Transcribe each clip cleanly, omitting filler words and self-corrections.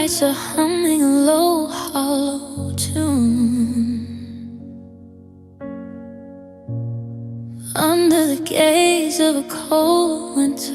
streetlights are humming a low, hollow tune. Under the gaze of a cold winter,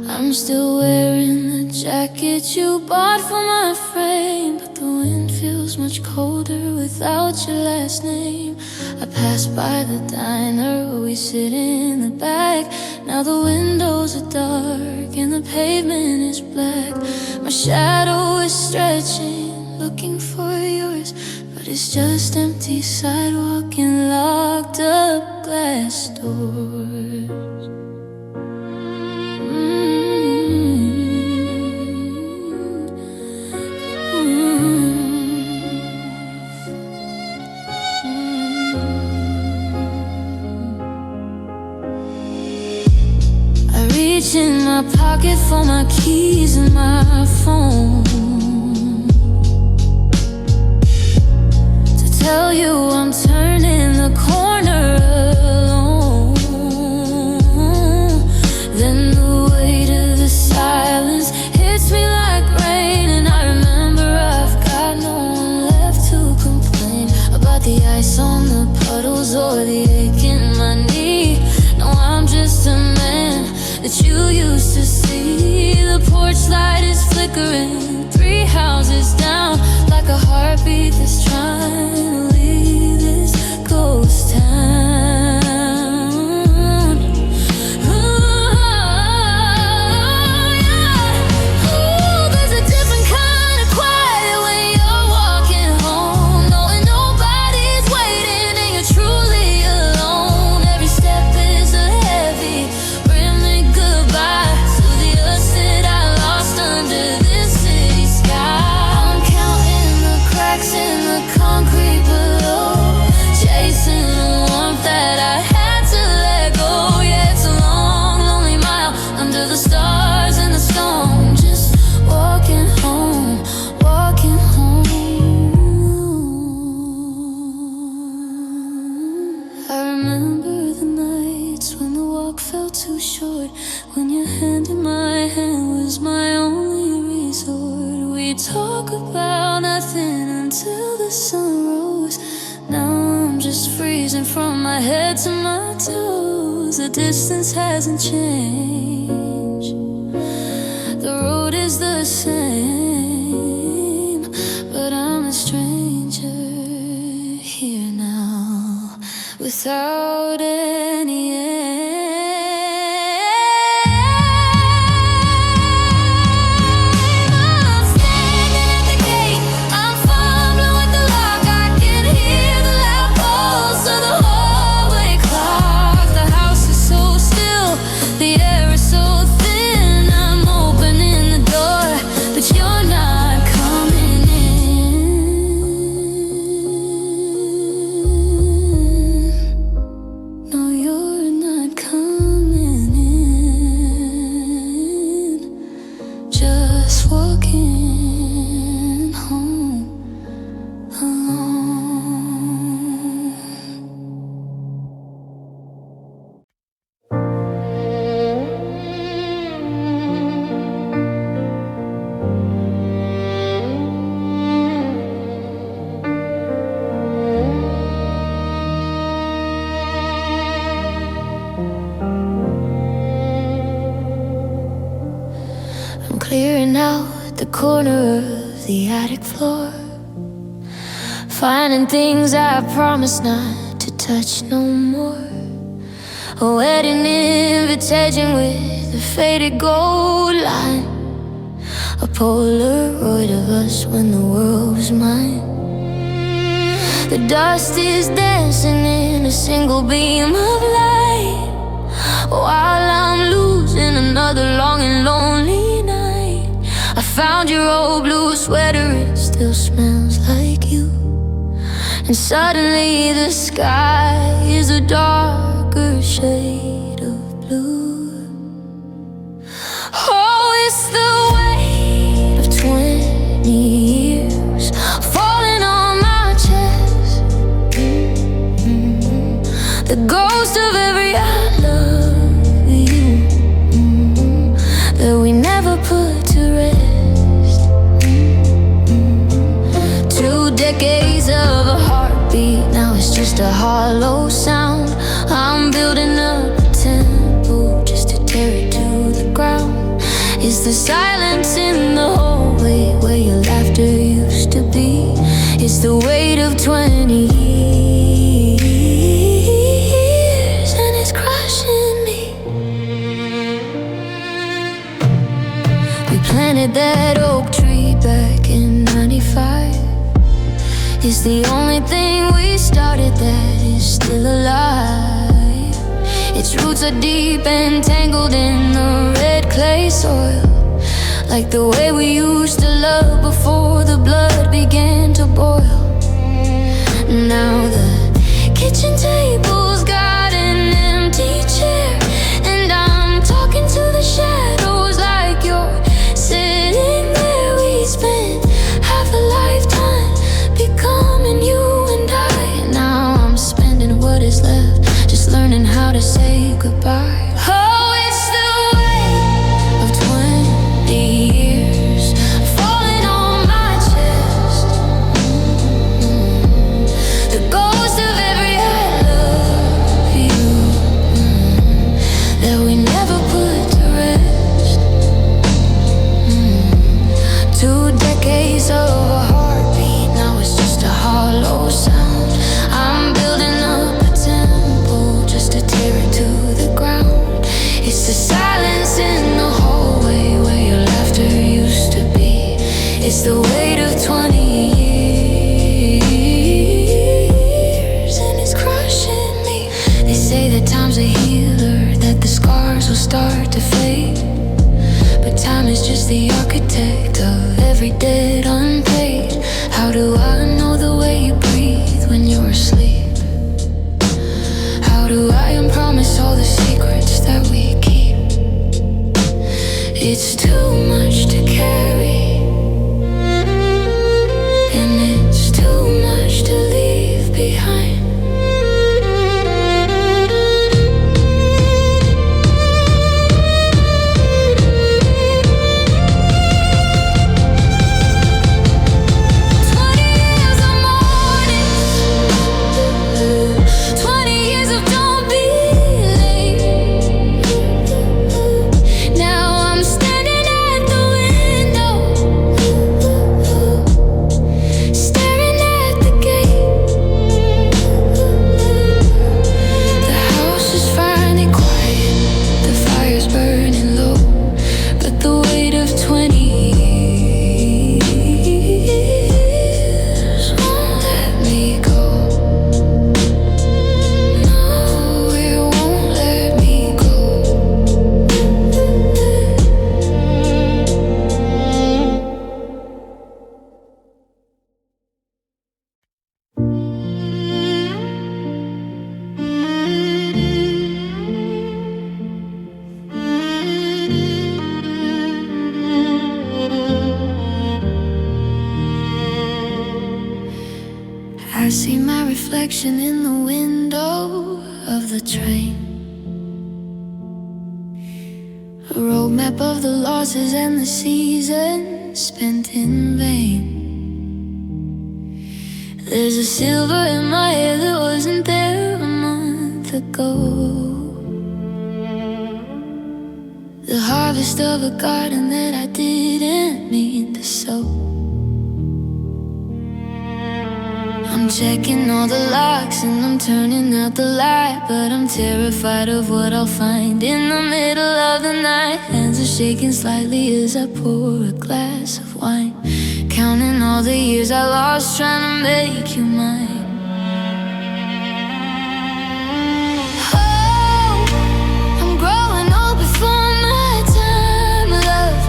I'm still wearing the jacket you bought for my frame, but the wind feels much colder without your last name. I pass by the diner where we sit in the back. Now the windows are dark and the pavement is black. My shadow is stretching, looking for yours, but it's just empty sidewalk and locked up glass doors. Reach in my pocket for my keys and my phone, to tell you I'm turning the corner alone. Then the weight of the silence hits me like rain, and I remember I've got no one left to complain about the ice on the puddles or the ache in my knee. No, I'm just a man that you used to see. The porch light is flickering 3 houses down, like a heartbeat that's trying to leave this ghost town. Ooh, yeah. Ooh, there's a different kind of quiet when you're walking home, knowing nobody's waiting and you're truly alone. Every step is a heavy goodbye to the us that I lost under this city sky. I'm counting the cracks in the concrete below, chasing the warmth that I had to let go. Yeah, it's a long, lonely mile under the stars and the storm, just walking home, walking home. I remember the nights when the walk felt too short, when your hand in my hand was my only resort. We'd talk about nothing until the sun rose. Now I'm just freezing from my head to my toes. The distance hasn't changed, the road is the same, but I'm a stranger here now, without any end. Clearing out the corner of the attic floor, finding things I promised not to touch no more. A wedding invitation with a faded gold line, a Polaroid of us when the world was mine. The dust is dancing in a single beam of light, while I'm losing another long and lonely night. I found your old blue sweater, it still smells like you, and suddenly the sky is a darker shade of blue. Oh, it's the weight of 20 years falling on my chest, the ghost of every I love you, that we never just a hollow sound. I'm building up a temple just to tear it to the ground. It's the silence in the hallway where your laughter used to be. It's the weight of 20 years, and it's crushing me. We planted that oak tree back in '95. It's the only thing we started that is still alive. Its roots are deep and tangled in the red clay soil, like the way we used to love before the blood began to boil. Now the kitchen table's got an empty chair, and I'm talking to the shadows like you're sitting there. We spent half a lifetime becoming you and I, and now I'm spending what is left just learning how to say goodbye. Oh, it's the weight of 20 years falling on my chest. The ghost of every I love you that we never put to rest. 2 decades of a heartbeat, now it's just a hollow sound. I'm building up a temple just to tear it to the ground. It's the silence in the hallway where your laughter used to be. It's the weight of 20 years, and it's crushing me. They say that time's a healer, that the scars will start to fade, but time is just the architect of every debt unpaid. How do I know the way you breathe when you're asleep? How do I unpromise all the secrets that we keep? It's too much to carry, and it's too much to leave behind. I see my reflection in the window of the train, a roadmap of the losses and the seasons spent in vain. There's a silver in my hair that wasn't there a month ago, the harvest of a garden that I didn't mean to sow. I'm checking all the locks and I'm turning out the light, but I'm terrified of what I'll find in the middle of the night. Hands are shaking slightly as I pour a glass of wine, counting all the years I lost trying to make you mine. Oh, I'm growing old before my time, love,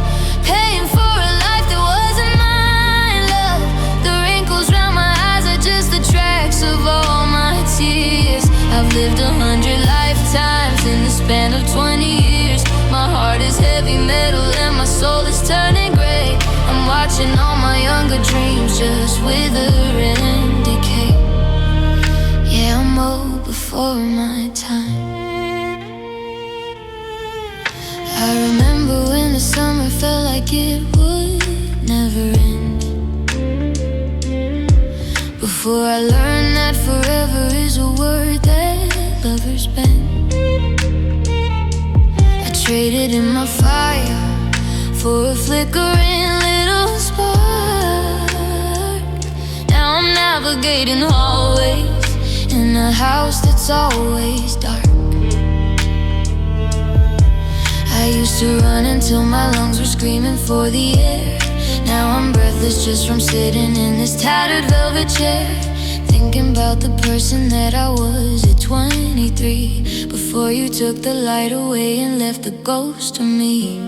paying for a life that wasn't mine, love. The wrinkles round my eyes are just the tracks of all my tears. I've lived 100 lifetimes in the span of 20 years. My heart is heavy metal and my soul is turning gray. I'm watching all my younger dreams just wither and decay. Yeah, I'm old before my time. I remember when the summer felt like it would never end, before I learned that forever traded in my fire for a flickering little spark. Now I'm navigating hallways in a house that's always dark. I used to run until my lungs were screaming for the air. Now I'm breathless just from sitting in this tattered velvet chair, thinking about the person that I was at 23, before you took the light away and left the ghost of me.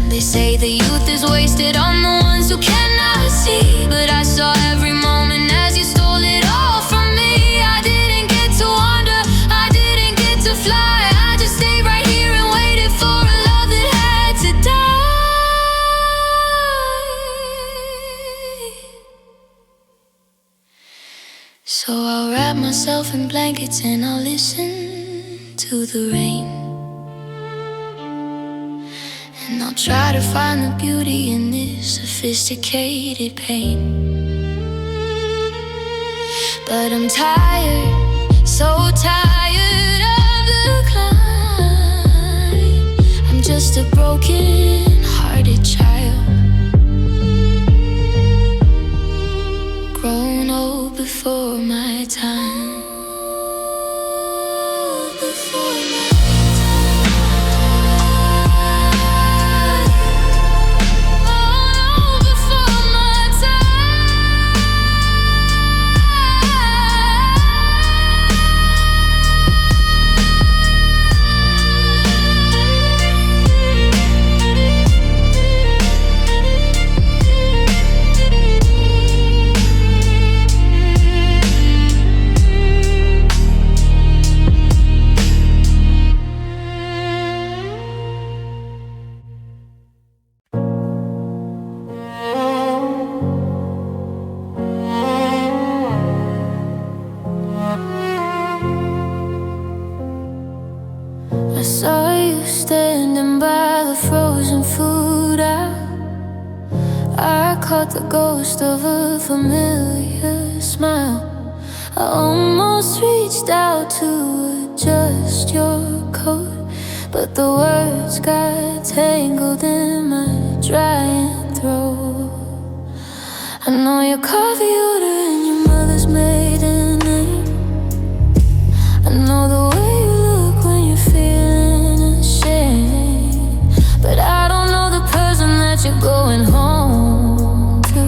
They say the youth is wasted on the ones who cannot see, but I saw every moment as you stole it all from me. I didn't get to wander, I didn't get to fly. I just stayed right here and waited for a love that had to die. So I'll wrap myself in blankets and I'll listen to the rain, and I'll try to find the beauty in this sophisticated pain. But I'm tired, so tired of the climb. I'm just a broken-hearted child, grown old before my time. I saw you standing by the frozen food aisle. I caught the ghost of a familiar smile. I almost reached out to adjust your coat, but the words got tangled in my drying throat. I know your coffee order and your mother's maiden name. I know the way you look when you're feeling ashamed, but I don't know the person that you're going home to,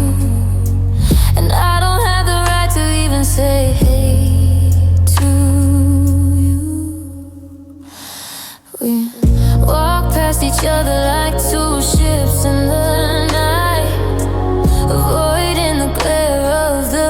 and I don't have the right to even say hey to you. We walk past each other like two ships in the night, avoiding the glare of the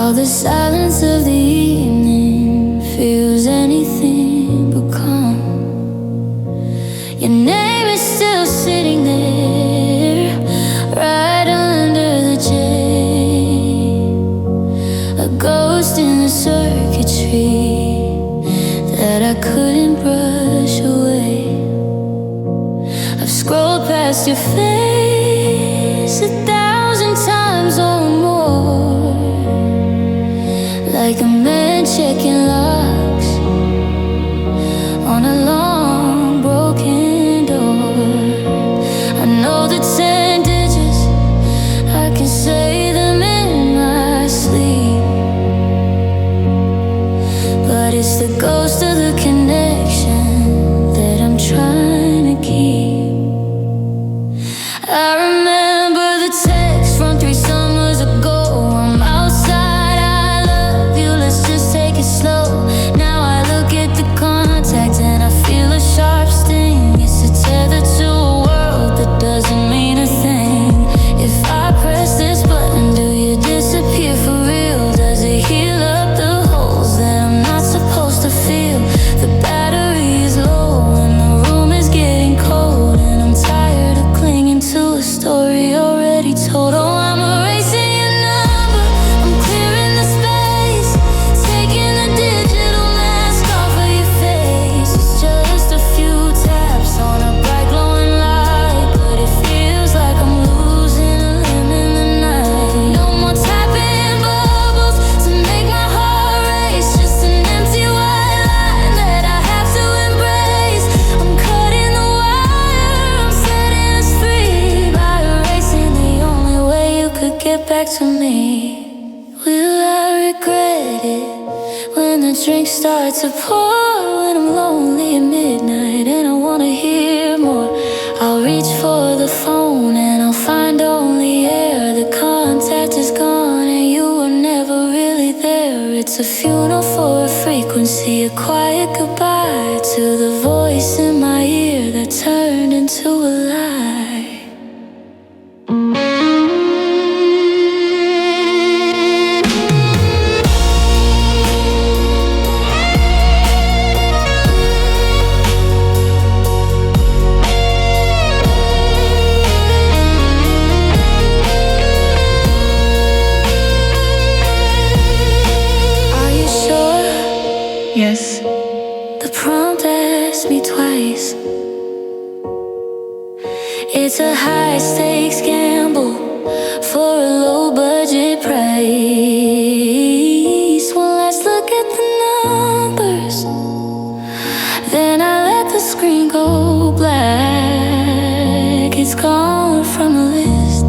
While the silence of the evening feels anything but calm. Your name is still sitting there, right under the jade. A ghost in the circuitry that I couldn't brush away. I've scrolled past your face 1,000 times or more, like a man checking locks on a long broken door. I know the 10 digits, I can say them in my sleep, but it's the ghost of the connection that I'm trying to keep. I remember the text from 3 summers ago. I'm outside, I love you, let's just take it slow. Now I look at the contact and I feel a sharp sting. It's a tether to a world that doesn't mean a thing. If I press this button, do you disappear for real? Does it heal up the holes that I'm not supposed to feel? The battery is low and the room is getting cold, and I'm tired of clinging to a story already told. Oh, I'm erasing your number, I'm clearing the space, taking the digital mask off of your face. It's just a few taps on a bright glowing light, but it feels like I'm losing a limb in the night. No more tapping bubbles to make my heart race, just an empty white line that I have to embrace. I'm cutting the wire, I'm setting us free by erasing the only way you could get back to me. Will I regret it when the drinks start to pour? When I'm lonely at midnight and I wanna hear more, I'll reach for the phone and I'll find only air. The contact is gone and you were never really there. It's a funeral for a frequency, a quiet goodbye to the voice in my ear that turned into a lie. Are you sure? Yes, The prompt asked me twice. It's a high stakes gamble for a low budget price. Well, let's look at the numbers. Then I let the screen go black. It's gone from the list,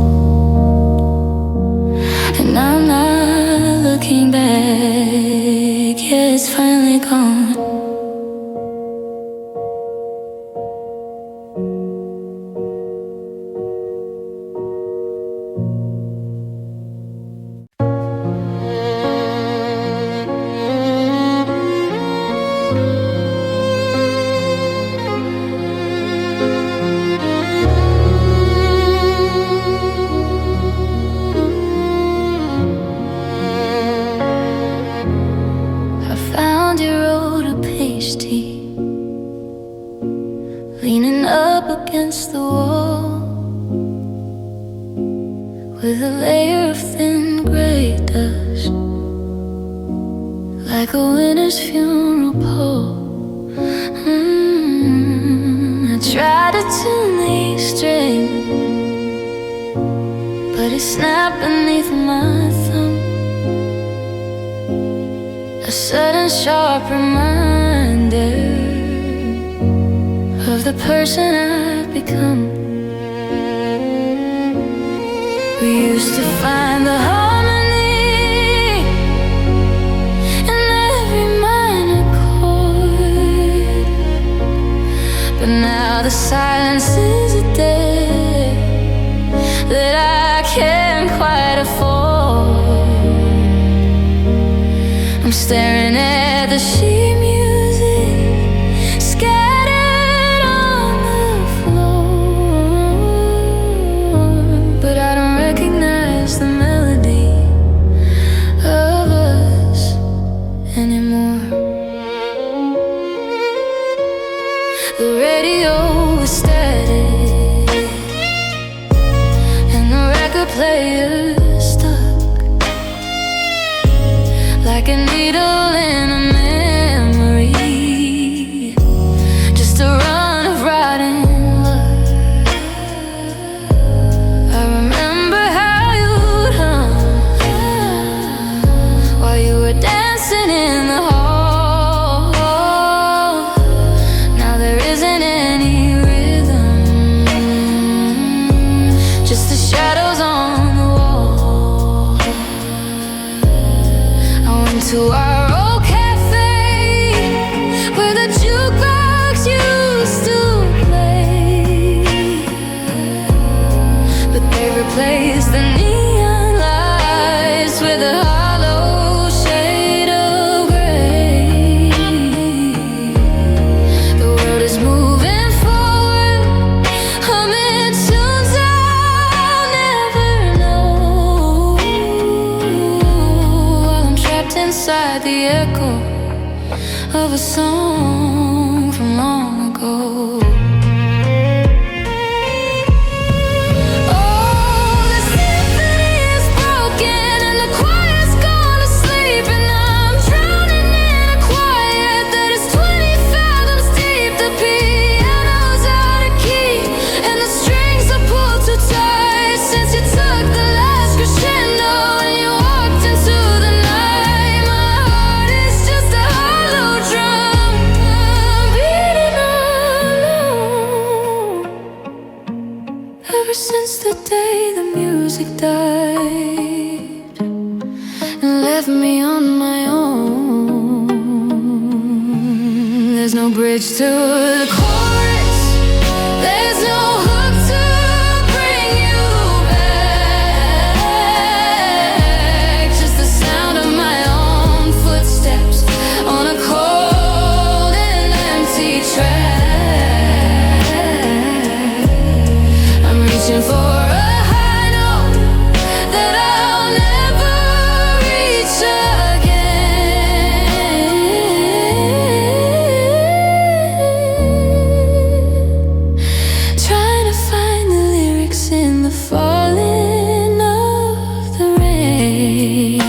and I'm not looking back. Yeah, it's finally gone. I found you wrote a page tea, leaning up against the wall, with a layer of thin gray dust, like a winter's funeral pole. I tried to tune these strings, but it snapped beneath my thumb. A sudden sharp reminder of the person I've become. We used to find the harmony in every minor chord, but now the silence is a debt that I can't quite afford. I'm staring at the sheet music scattered on the floor, but I don't recognize the melody of like a needle in a memory, just a run of riding love. I remember how you'd hum while you were dancing in the hall. Now there isn't any rhythm, just the shadows on the wall. I went to our old cafe where the jukebox used to play, but they replaced the neon lights with a hollow shade of gray. The world is moving forward, humming tunes I'll never know, while I'm trapped inside the echo of a song from long ago. Oh, the symphony is broken and the choir's gone to sleep, and I'm drowning in a quiet that is 20 fathoms deep. The piano's out of key and the strings are pulled too tight since you took the last crescendo and you walked into the night. My heart is just a hollow drum, beating alone. Ever since the day the music died and left me on my own, there's no bridge to the chorus, there's no hook to bring you back, just the sound of my own footsteps on a cold and empty track. I'm reaching for a high note that I'll never reach again, trying to find the lyrics in the falling of the rain.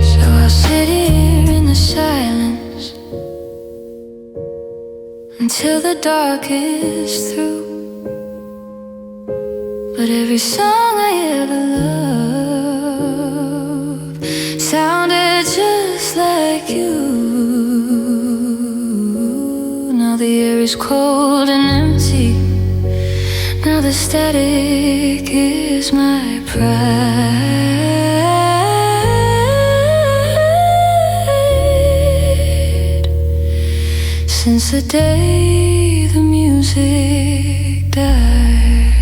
So I'll sit here in the silence until the dark is through. But every song I ever loved sounded just like you. Now the air is cold and empty, now the static is my pride. Since the day the music died,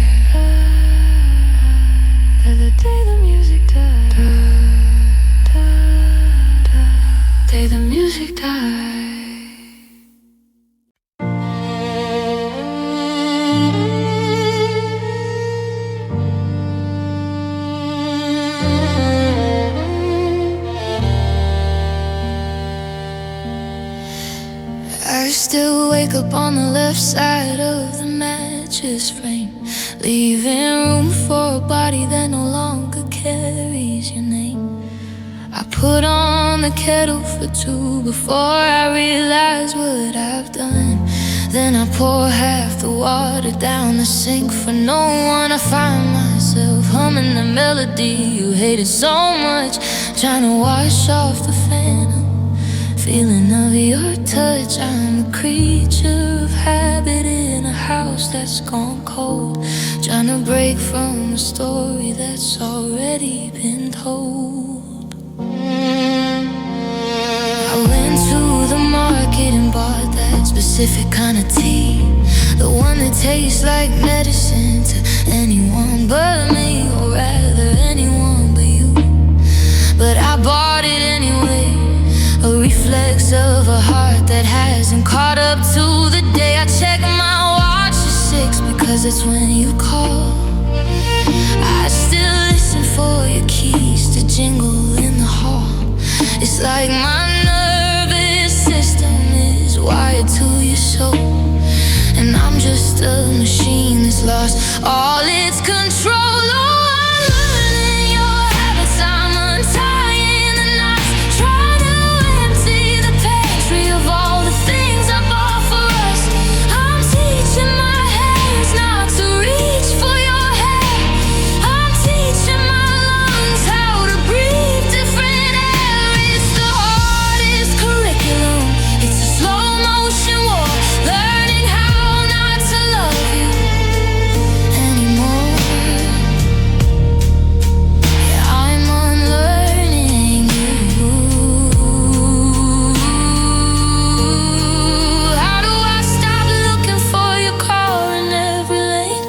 the day the music died, day the music died. I still wake up on the left side of the mattress frame, leaving room for a body that no longer carries your name. I put on the kettle for two before I realize what I've done. Then I pour half the water down the sink for no one. I find myself humming the melody you hated so much, trying to wash off the phantom feeling of your touch. I'm a creature of habit in a house that's gone cold, trying to break from a story that's already been told. I went to the market and bought that specific kind of tea, the one that tastes like medicine to anyone but me, or rather anyone but you. But I bought it anyway, a reflex of a heart that hasn't caught up to the that's when you call. I still listen for your keys to jingle in the hall. It's like my nervous system is wired to your soul, and I'm just a machine that's lost all its control. Oh, I'm learning your habits, I'm untying the knots, trying to empty the pantry of all the things I bought for us. I'm teaching my hands not to reach for your hair. I'm teaching my lungs how to breathe different air. It's the hardest curriculum, it's a slow motion war, learning how not to love you anymore. Yeah, I'm unlearning you. How do I stop looking for your car in every lane?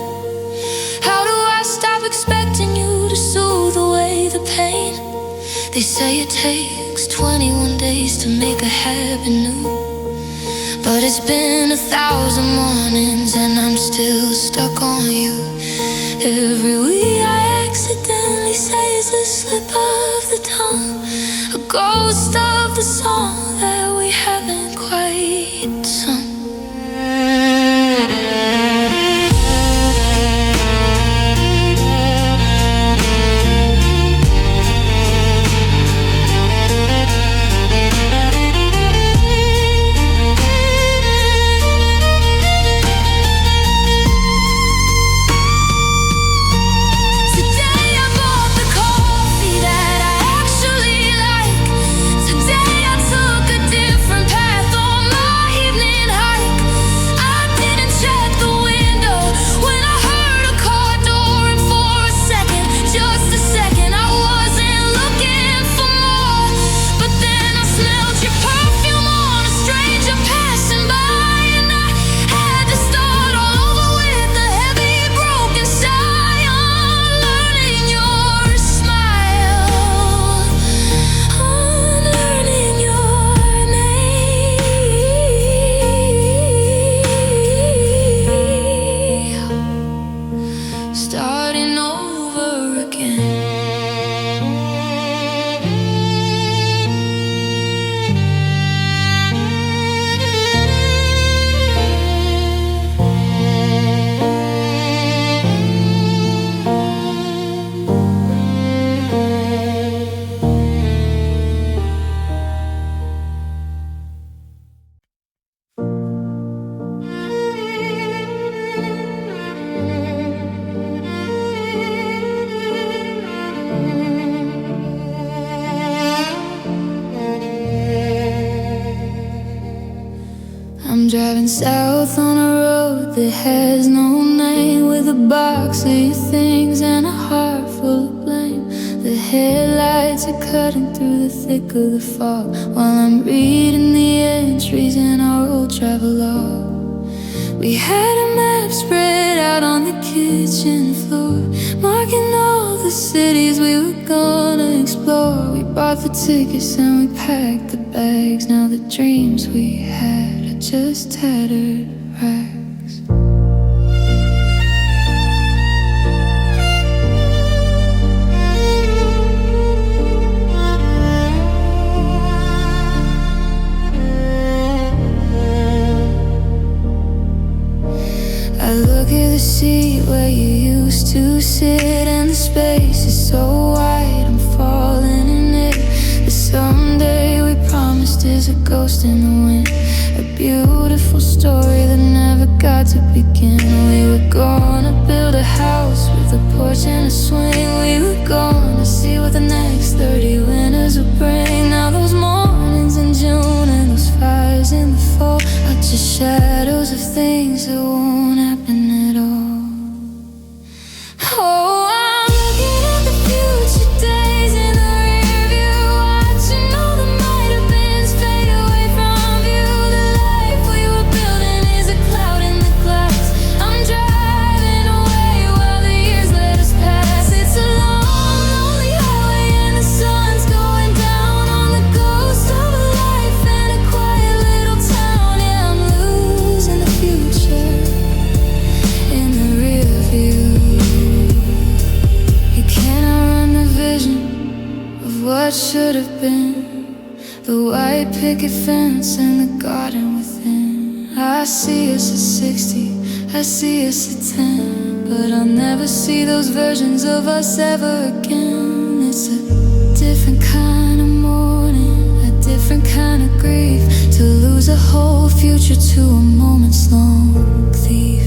How do I stop expecting you to soothe away the pain? They say it takes 21 days to make a habit new, but it's been 1,000 mornings and I'm still stuck on you. Every week I accidentally say it's a slip of the tongue, a ghost of the song that we haven't quite sung. Today I bought the coffee that I actually like. Today I took a different path on my evening hike. I didn't check the window when I heard a car door, and for a second, just a second, I wasn't looking for more. But then I smelled your perfume on a stranger passing by, and I had to start all over with a heavy broken sigh. Unlearning your smile, unlearning your name, starting over again. I'm driving south on a road that has no name, with a box of your things and a heart full of blame. The headlights are cutting through the thick of the fog, while I'm reading the entries in our old travel log. We had a map spread out on the kitchen floor, marking all the cities we were gonna explore. We bought the tickets and we packed the bags. Now the dreams we had are just tattered rags. I look at the seat where you used to sit, and the space is so wide, I'm falling in it. The someday we promised is a ghost in the wind, a beautiful story that never got to begin. We were gonna build a house with a porch and a swing. We were gonna see what the next 30 winters would bring. Now those mornings in June and those fires in the fall are just shadows of things that won't happen at all. Oh, I'm looking at the future days in the rear view, watching all the might have beens fade away from view. The life we were building is a cloud in the glass. I'm driving away while the years let us pass. It's a long, lonely highway and the sun's going down on the ghost of a life and a quiet little town. Yeah, I'm losing the future. picket fence and the garden within. I see us at 60, I see us at 10, but I'll never see those versions of us ever again. It's a different kind of mourning, a different kind of grief, to lose a whole future to a moment's long thief.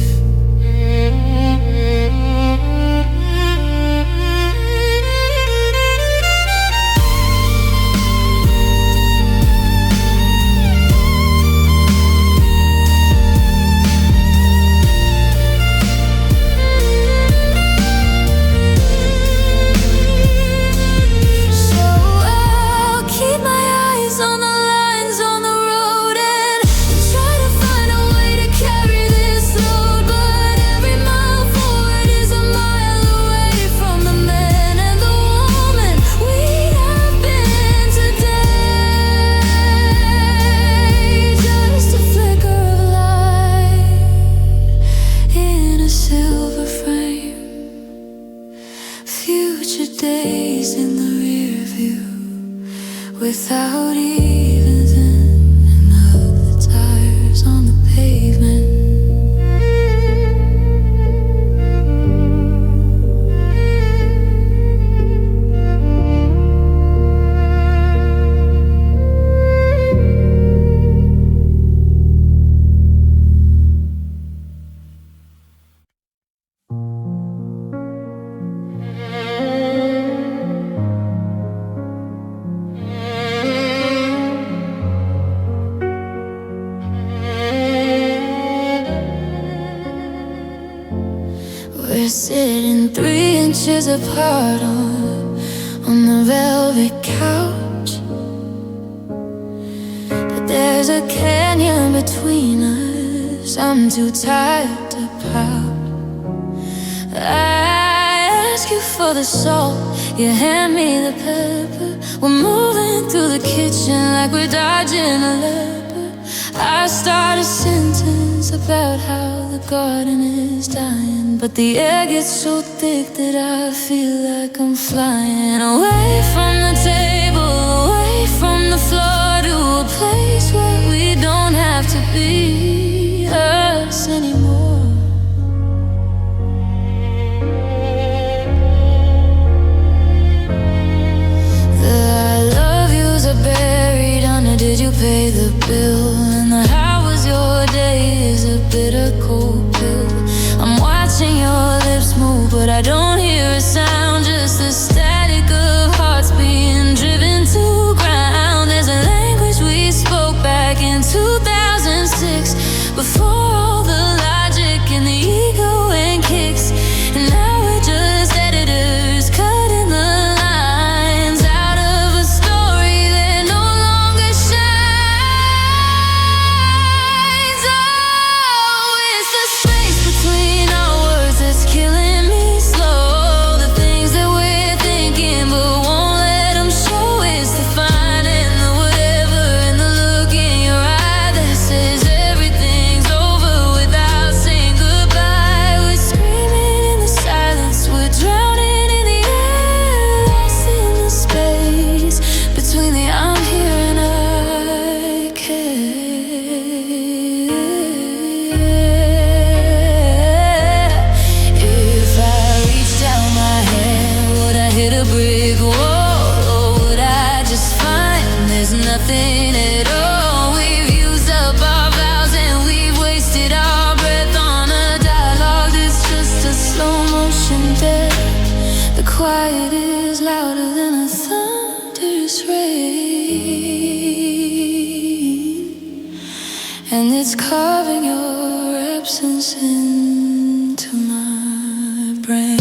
Days in the rear view, without even thinking of the tires on the pavement. We're sitting 3 inches apart on the velvet couch, but there's a canyon between us. I'm too tired to pout. I ask you for the salt, you hand me the pepper. We're moving through the kitchen like we're dodging a leopard. I start a sentence about how the garden is dying, but the air gets so thick that I feel like I'm flying away from the table, away from the floor, to a place where we don't have to be us anymore. The I love yous are buried under did you pay the bill, and the how was your day is a bitter cold pill. I'm watching your lips move, but I don't hear a sound, just the static of hearts being driven to ground. There's a language we spoke back in 2006, before all the logic and the ego and kicks, and now we're just editors cutting the lines out of a story that no longer shines. Oh, it's the space between our words that's killing me slow. The things that we're thinking but won't let them show. It's the fine and the whatever and the look in your eye that says everything's over without saying goodbye. We're screaming in the silence, we're drowning in the air, lost in the space between the I'm here and I care. If I reach down my hand, would I hit a brick wall, or would I just find there's nothing at all? We've used up our vows and we've wasted our breath on a dialogue that's just a slow motion death. The quiet is louder than a thunderous rain, and it's carving your absence into my brain.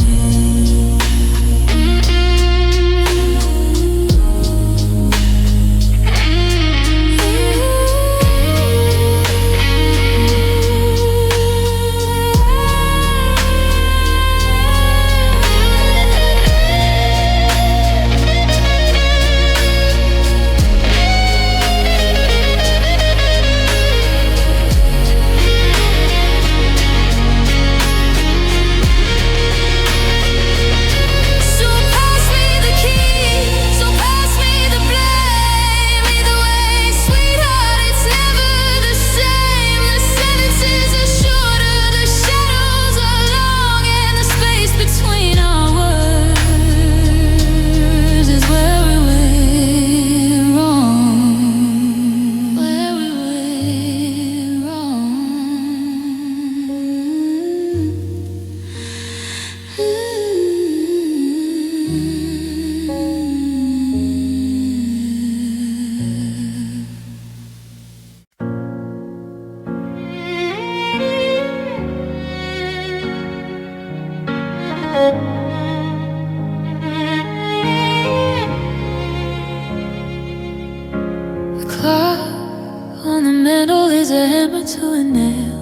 hammer to a nail,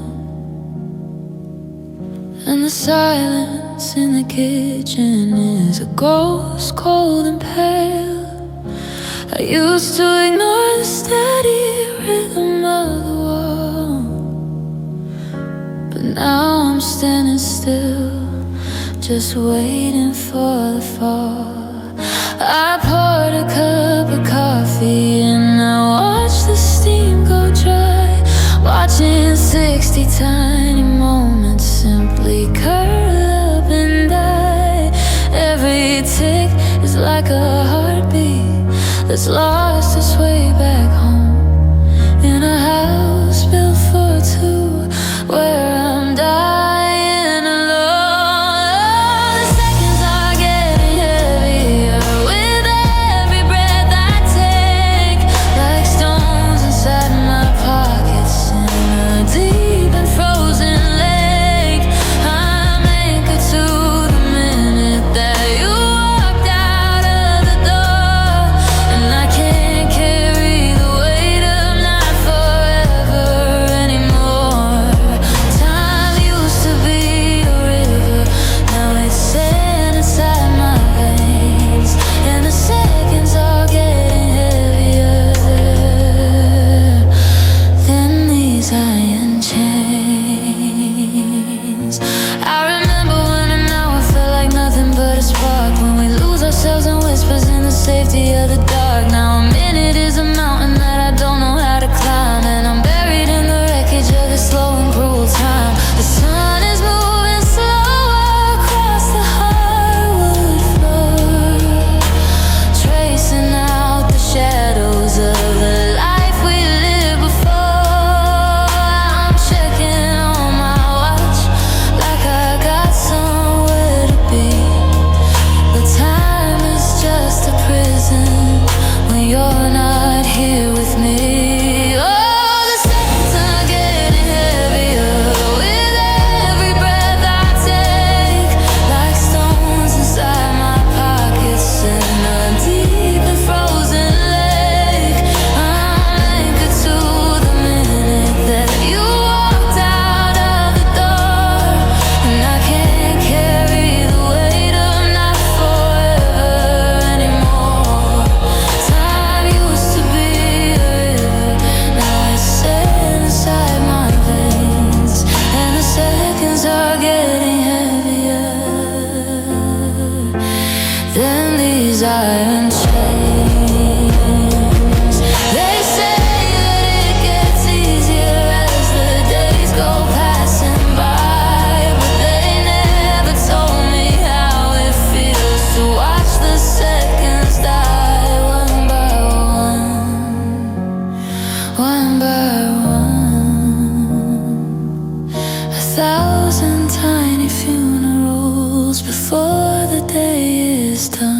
and the silence in the kitchen is a ghost, cold and pale. I used to ignore the steady rhythm of the wall, but now I'm standing still, just waiting for the fall. I poured a cup of coffee and I watched the steam go dry, watching 60 tiny moments simply curl up and die. Every tick is like a heartbeat that's lost its way back home, in a house built for two, where I'm dying alone. Oh, the seconds are getting heavier with every breath I take, like stones inside my pockets in a deep and frozen lake. I'm anchored to the minute that you walked out of the door, and I can't carry the weight of not forever anymore. Time used to be a river, now it's sand inside my veins, and the seconds are getting heavier than these iron chains. I remember when an hour felt like nothing but a spark, when we lose ourselves in whispers in the safety of the dark. Now a minute is a mountain that I don't know how to climb, and I'm buried in the wreckage of this slow and cruel time. The sun is moving slower across the hardwood floor, tracing out the shadows of the life we lived before. I'm checking on my watch like I got somewhere to be, but time is just a prison when you're not here with me. Oh, the seconds are getting heavier with every breath I take, like stones inside my pockets in a deep and frozen lake. I'm anchored to the minute that you walked out of the door, and I can't carry the weight of not forever anymore. Time used to be a river, now it's sand inside my veins, and the seconds are getting heavier than these iron chains. They say that it gets easier as the days go passing by, but they never told me how it feels to watch the seconds die one by one by one. 1,000 tiny funerals before the day is done.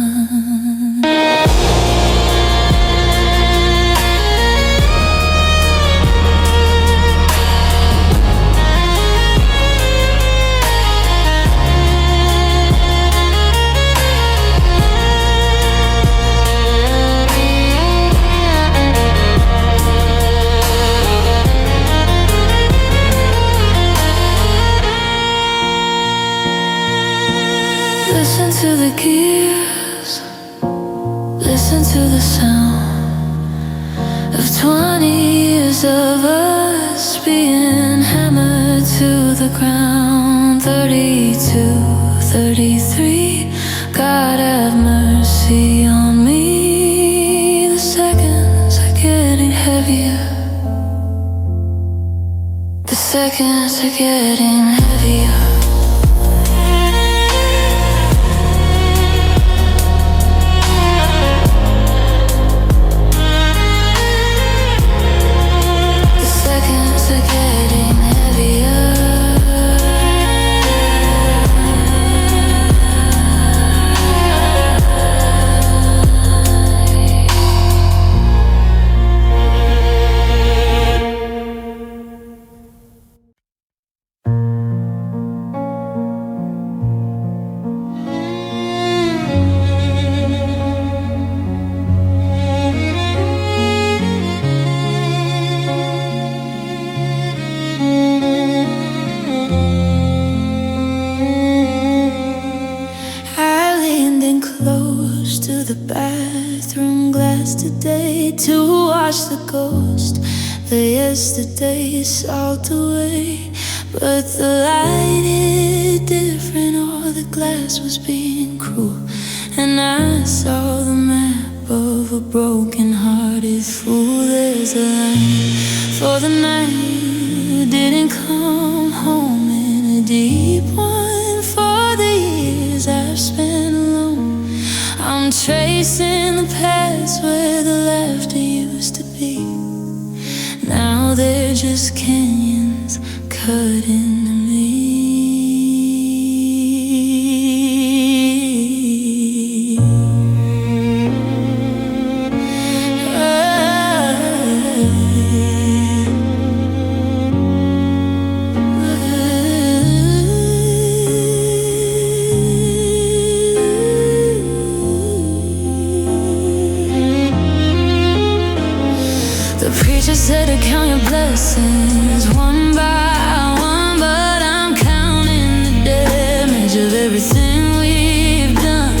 Listen to the gears, listen to the sound of 20 years of us being hammered to the ground. 32, 33, God have mercy on me. The seconds are getting heavier, the seconds are getting heavier. yesterday to watch the ghost. The yesterday salt away, but the light hit different. All the glass was being cruel, and I saw the map of a broken-hearted fool. There's a line for the night who didn't come home, and a deep one for the years I've spent alone. I'm tracing the paths where the laughter used to be. Now they're just canyons cut into me. The preacher said to count your blessings one by one, but I'm counting the damage of everything we've done.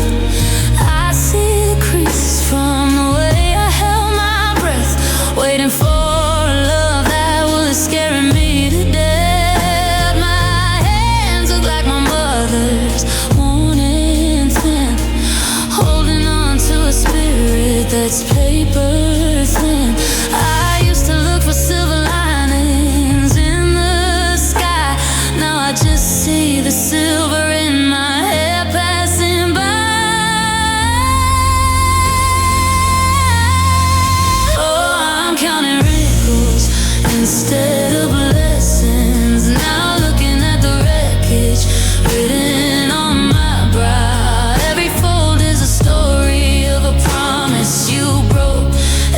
I see the creases from the way I held my breath, waiting for a love that was scaring me to death. My hands look like my mother's, worn and thin, holding on to a spirit that's paper thin. I used to look for silver linings in the sky. Now I just see the silver in my hair passing by. Oh, I'm counting wrinkles instead of blessings. Now looking at the wreckage written on my brow. Every fold is a story of a promise you broke.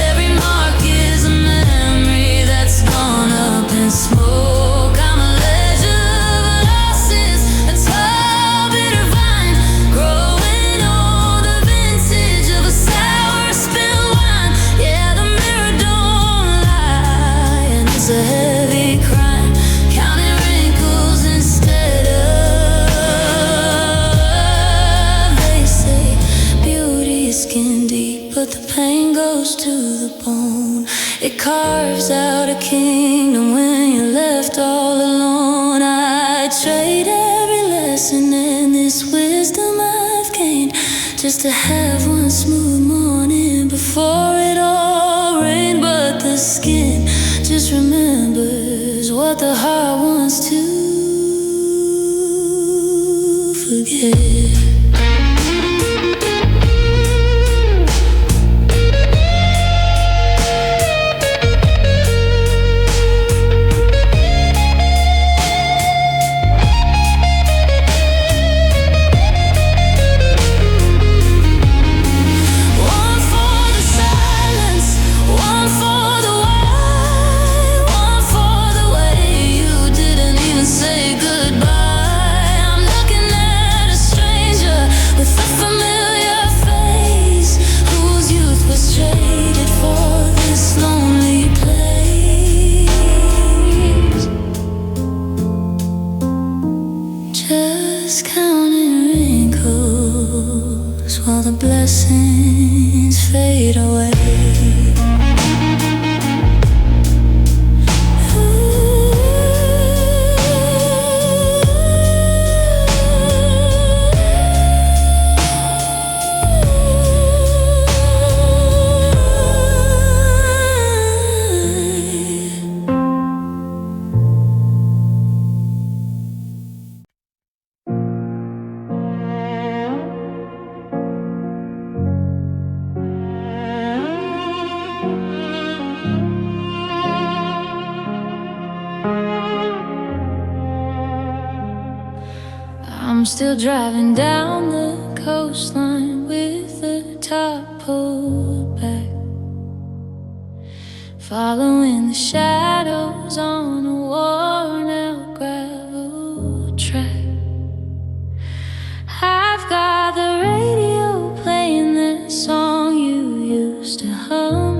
Every mark is a memory that's gone up in smoke. I'm a legend of losses, a tall bitter vine growing old, the vintage of a sour spilled wine. Yeah, the mirror don't lie, and it's a heavy crime, counting wrinkles instead of. They say beauty is skin deep, but the pain goes to the bone. It carves out a kingdom when you're left all alone. I trade every lesson and this wisdom I've gained just to have one smooth morning before it all rained. But the skin just remembers what the heart wants to forget. Just counting wrinkles while the blessings fade away. I'm still driving down the coastline with the top pulled back, following the shadows on a worn-out gravel track. I've got the radio playing that song you used to hum,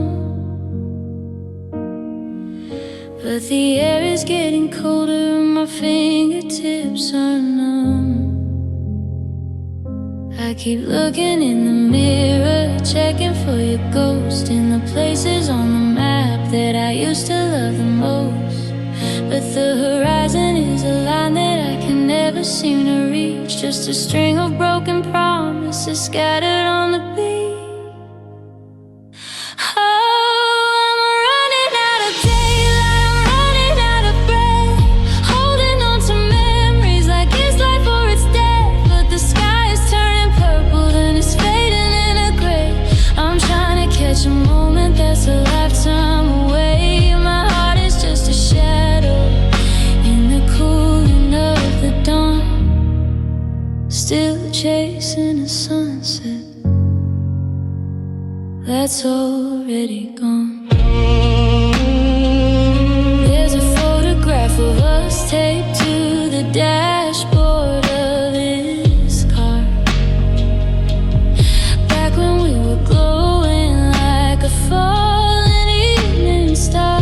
but the air is getting colder and my fingertips are numb. I I keep looking in the mirror, checking for your ghost in the places on the map that I used to love the most. But the horizon is a line that I can never seem to reach, just a string of broken promises scattered on the beach. A moment that's a lifetime away. My heart is just a shadow in the cooling of the dawn, still chasing a sunset that's already gone. There's a photograph of us taped to the dashboard of his car, back when we were glowing like a fallen evening star.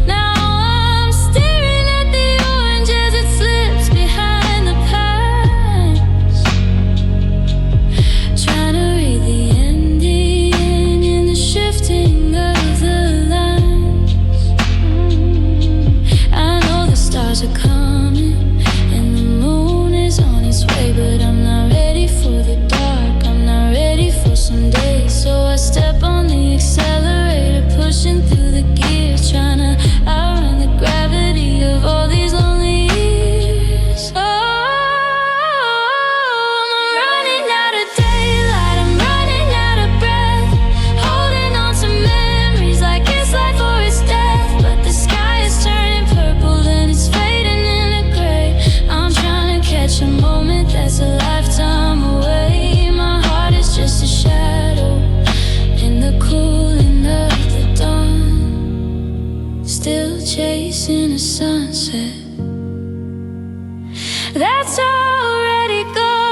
Now I'm staring at the orange as it slips behind the pines, trying to read the ending in the shifting of the lines. I know the stars are coming and the moon is on its way, but I'm not ready for the dark, I'm not ready for some days. So I step on the accelerator, pushing through the gears, trying to outrun the gravity of all these lonely years. Oh, I'm running out of daylight, I'm running out of breath, holding on to memories like it's life or it's death. But the sky is turning purple and it's fading into gray. I'm trying to catch a moment that's a lifetime away. My heart is just a shadow in the cooling of the dawn, still chasing a sunset that's already gone.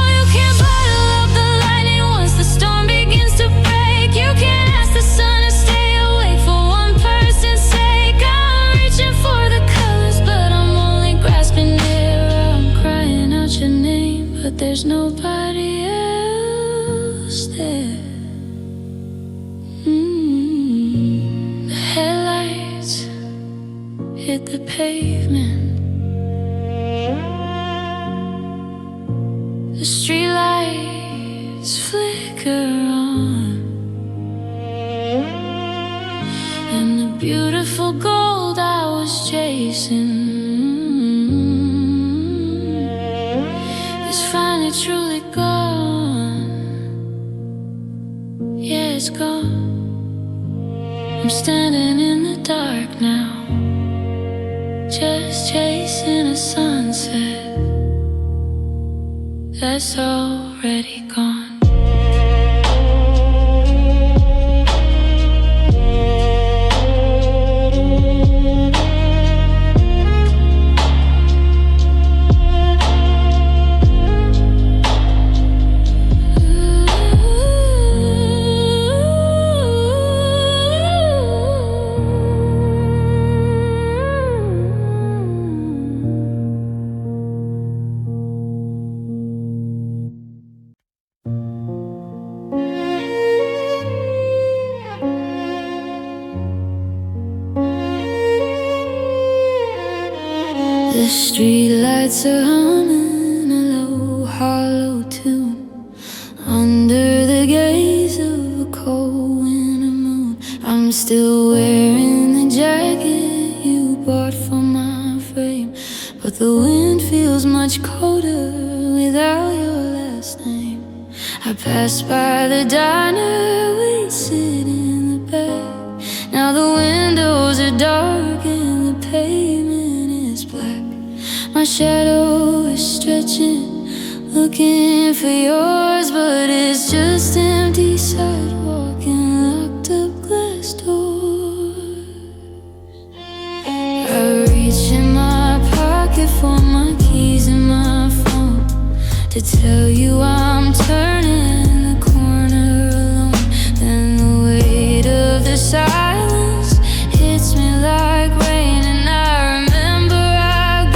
You can't bottle up the lightning once the storm begins to break. You can't ask the sun to stay awake for one person's sake. I'm reaching for the colors, but I'm only grasping air. I'm crying out your name, but there's nobody else there. The headlights hit the pavement, the streetlights flicker on, and the beautiful gold I was chasing is finally truly gone. Yeah, it's gone. I'm standing in the dark now, just chasing a sunset that's already gone. The streetlights are humming a low, hollow tune under the gaze of a cold winter moon. I'm still wearing the jacket you bought for my frame, but the wind feels much colder without your last name. I pass by the diner, we sit in the back. Now the windows are dark and the pavement is black. My shadow is stretching, looking for yours, but it's just empty sidewalk and locked up glass doors. I reach in my pocket for my keys and my phone to tell you I'm turning the corner alone. Then the weight of the silence hits me like rain, and I remember I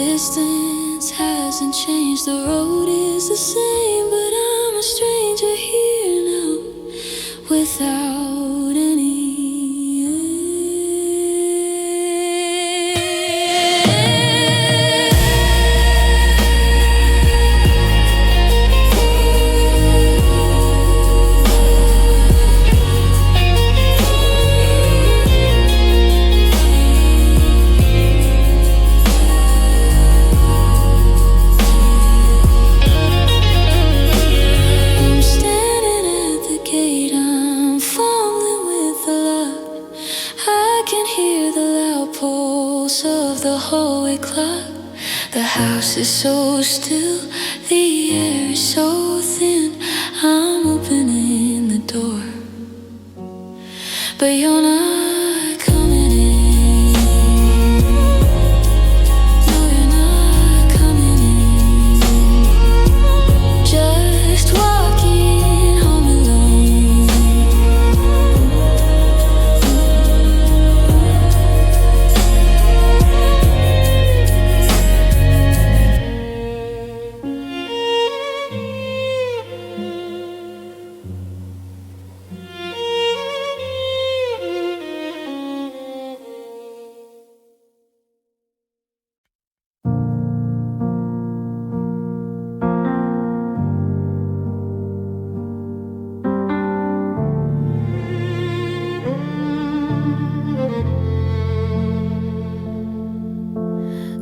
distance hasn't changed, the road is the same, but I'm a stranger here now, without any of the hallway clock. The house is so still, the air is so thin. I'm opening the door, but you're not coming in. No, you're not coming in. Just walking home alone.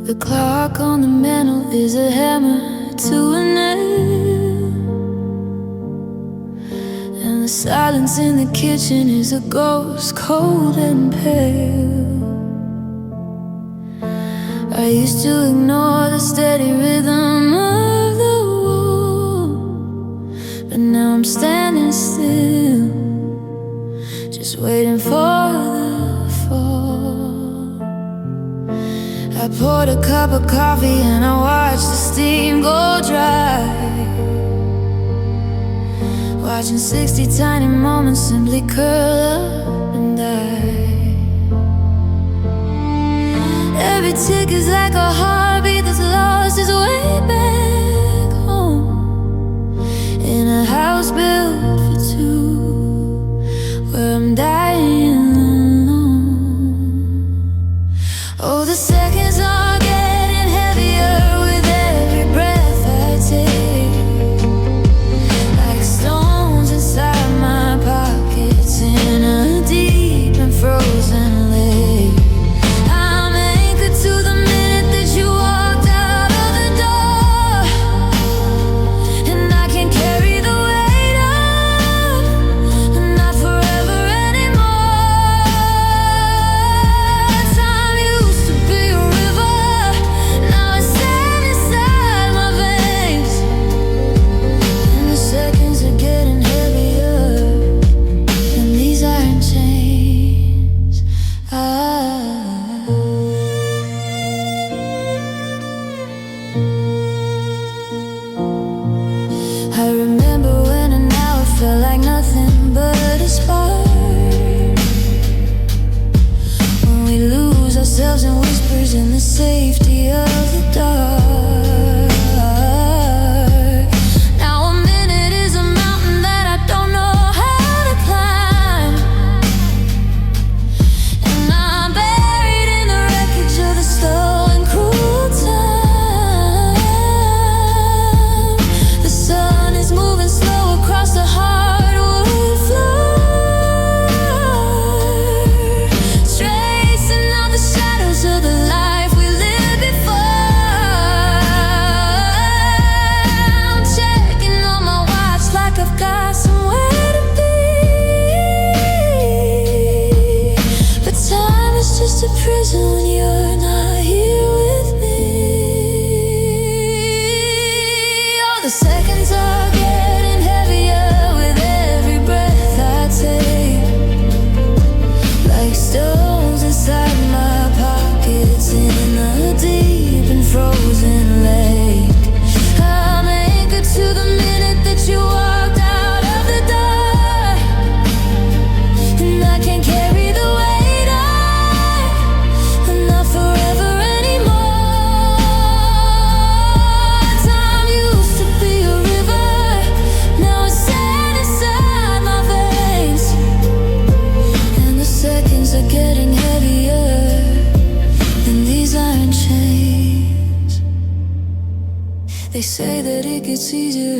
The clock on the mantle is a hammer to a nail, and the silence in the kitchen is a ghost, cold and pale. I used to ignore the steady rhythm of the wall, but now I'm standing still, just waiting for the fall. I poured a cup of coffee and I watched the steam go dry, watching 60 tiny moments simply curl up and die. Every tick is like a heartbeat that's lost its way back home, in a house built for two, where I'm dying alone. Oh, the seconds are getting heavier with every breath I take, like stones inside my pockets in a deep and frozen lake. I'm anchored to the minute that you walked out of the door, and I can't carry the weight of, not forever anymore. Time used to be a river, now it's sand inside my veins, and the seconds are getting heavier, and these iron chains. I remember when an hour felt like nothing but a spark, when we lose ourselves in whispers in the safety of the dark. Now a minute is a mountain that I don't know how to climb, and I'm buried in the wreckage of the stolen cruel time. The sun is moving slow across the hardwood floor, tracing out the shadows of the life we lived before.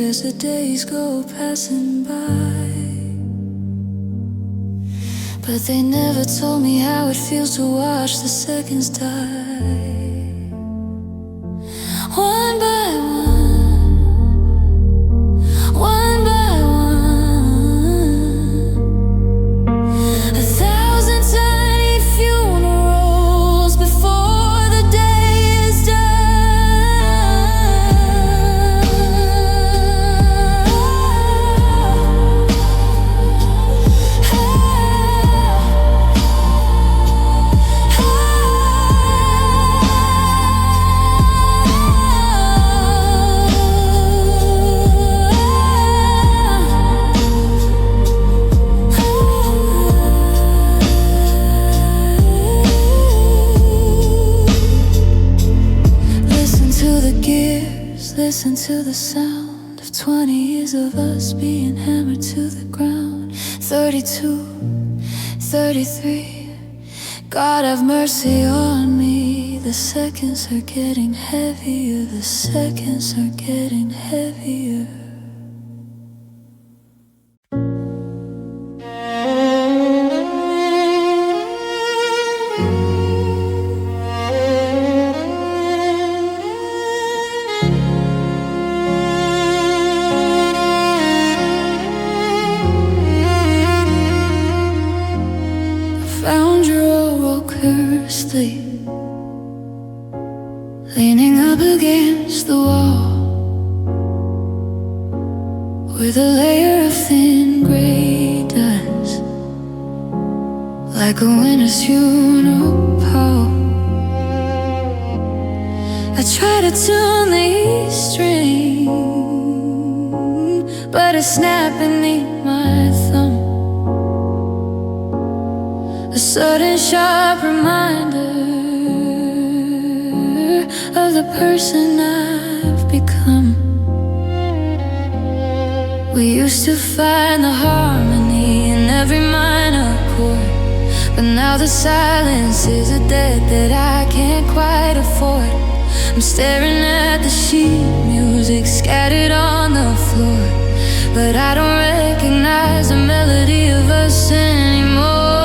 as the days go passing by. But they never told me how it feels to watch the seconds die. One by one, one by one, 1,000 tiny funerals before the day is done. Listen to the sound of 20 years of us being hammered to the ground. 32, 33, God have mercy on me. The seconds are getting heavier, the seconds are getting heavier. Found your oral curse leaning up against the wall, with a layer of thin gray dust, like a winter's funeral pall. I try to tune the string, but it's snapping beneath my thumb. A sudden sharp reminder of the person I've become. We used to find the harmony in every minor chord, but now the silence is a debt that I can't quite afford. I'm staring at the sheet music scattered on the floor, but I don't recognize the melody of us anymore.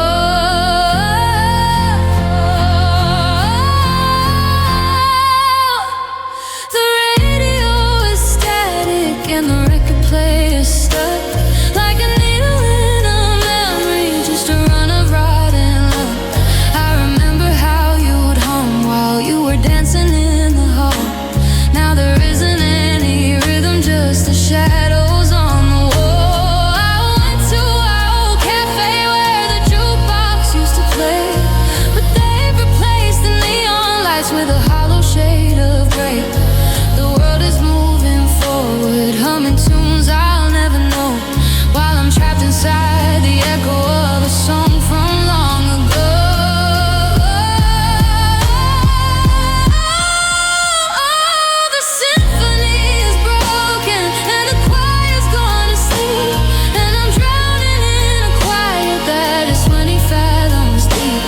And the record player stuck like a needle in a memory, just a run of rotten luck. I remember how you would hum while you were dancing in the hall. Now there isn't any rhythm, just the shadows on the wall. I went to our old cafe where the jukebox used to play, but they've replaced the neon lights with a hollow shade of gray. The world is moving forward, humming tunes I'll never know, while I'm trapped inside the echo of a song from long ago. Oh, the symphony is broken and the choir's gone to sleep, and I'm drowning in a quiet that is 20 fathoms deep.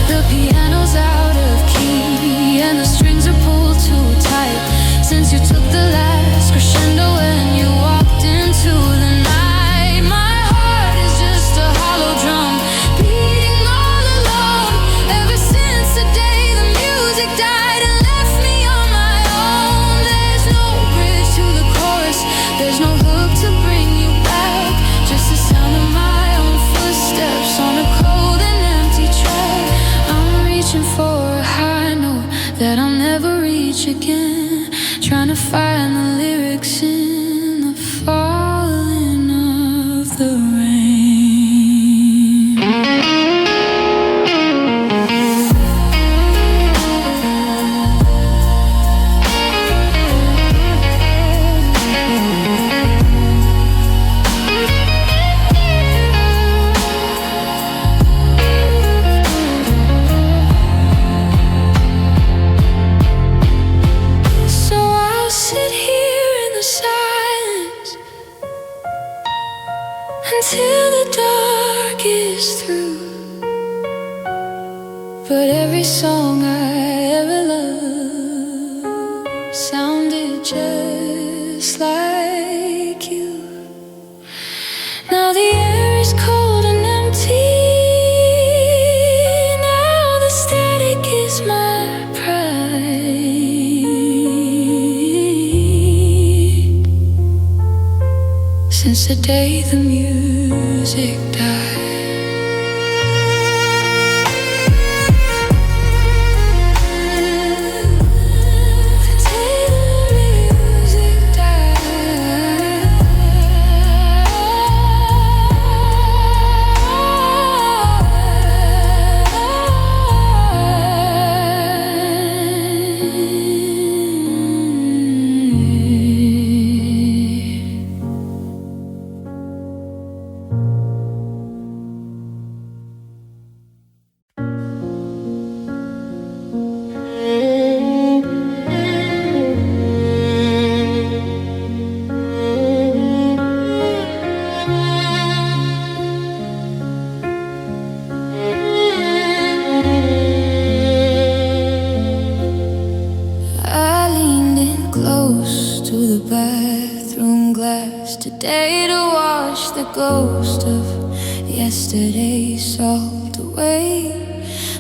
The piano's out of key and the strings are pulled too tight since you took the last crescendo when you walked into the night. My heart is just a hollow drum beating all alone. Ever since the day the music died and left me on my own, there's no bridge to the chorus, there's no hook to bring you back, just the sound of my own footsteps on a cold and empty track. I'm reaching for a high note that I'll never reach again, trying to find the lyrics in the falling of the rain. So I'll sit here in the silence until the dark is through. But every song I ever loved sounded just like since the day the music died. Close to the bathroom glass today to wash the ghost of yesterday salt away.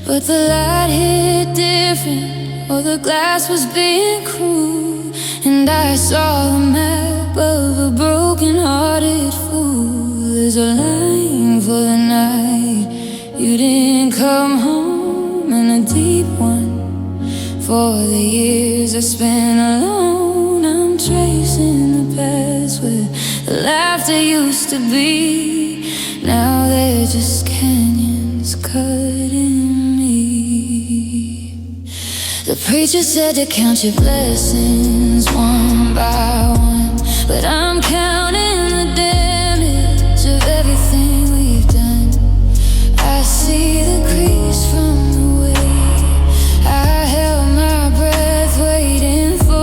But the light hit different, or the glass was being cruel, and I saw the map of a broken-hearted fool. There's a line for the night you didn't come home, and a deep one for the years I spent alone. I'm tracing the paths where the laughter used to be. Now they're just canyons cutting me. The preacher said to count your blessings one by one, but I'm counting the damage of everything we've done. I see the crease from the way I held my breath, waiting for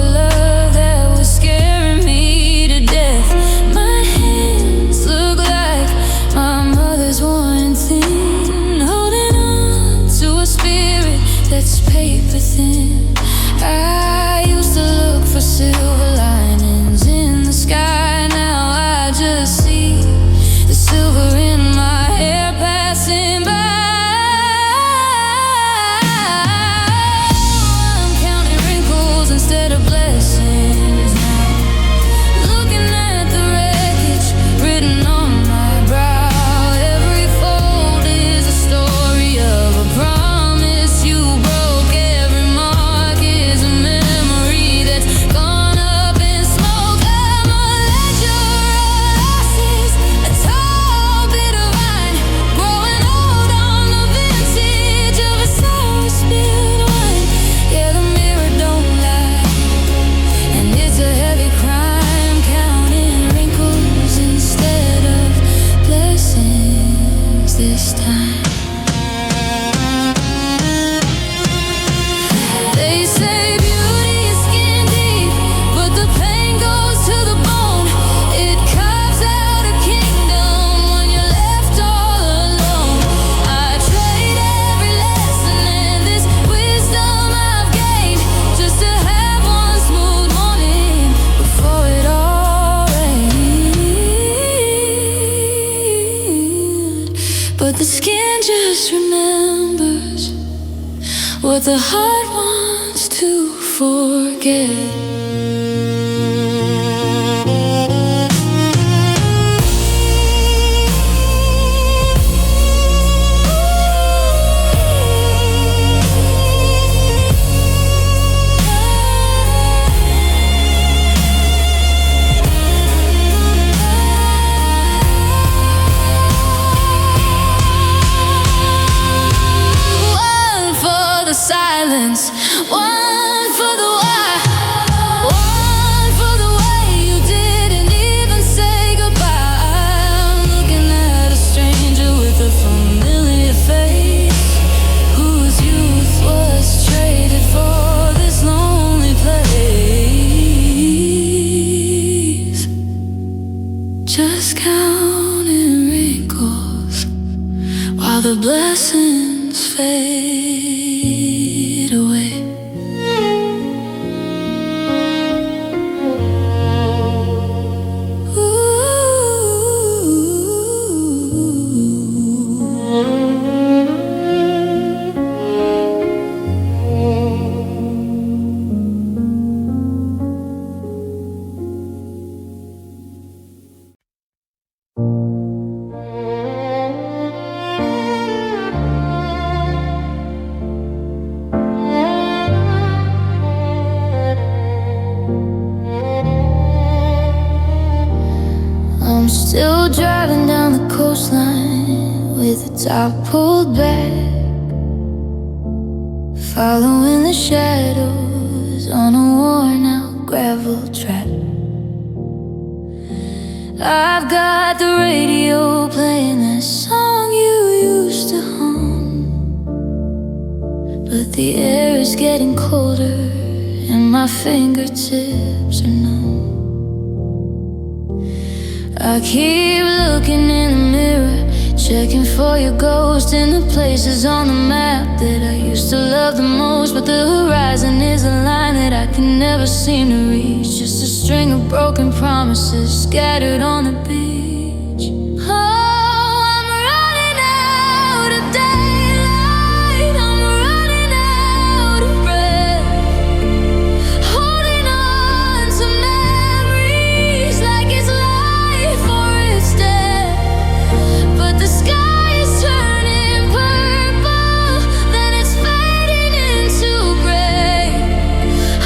a love that was scaring me to death. My hands look like my mother's worn thin, holding on to a spirit that's paper thin. I used to look for silver linings in the sky. Now I just see the silver in my hair passing by. Instead of blessings now, looking at the wreckage written on my brow. Every fold is a story of a promise you broke. Every mark is a memory that's gone up in smoke. I'm a ledger of losses, a tall bitter vine growing old on the vintage of a sour spilled wine. Yeah, the mirror don't lie, and it's a heavy crime, counting wrinkles instead of blessings this time. They say beauty is skin deep, but the pain goes to the bone. It carves out a kingdom when you're left all alone. I trade every lesson and this wisdom I've gained just to have one smooth morning before it all rained. But the skin just remembers what the heart wants to forget. One for the silence, one for the why, one for the way you didn't even say goodbye. I'm looking at a stranger with a familiar face, whose youth was traded for this lonely place. Just counting wrinkles while the blessings fade away. I'm still driving down the coastline with the top pulled back, following the shadows on a worn out gravel track. I've got the radio playing that song you used to hum, but the air is getting colder and my fingertips are numb. I keep looking in the mirror, checking for your ghost in the places on the map that I used to love the most. But the horizon is a line that I can never seem to reach, just a string of broken promises scattered on the beach. Oh, I'm running out of daylight, I'm running out of breath, holding on to memories like it's life or it's death. But the sky is turning purple, then it's fading into gray.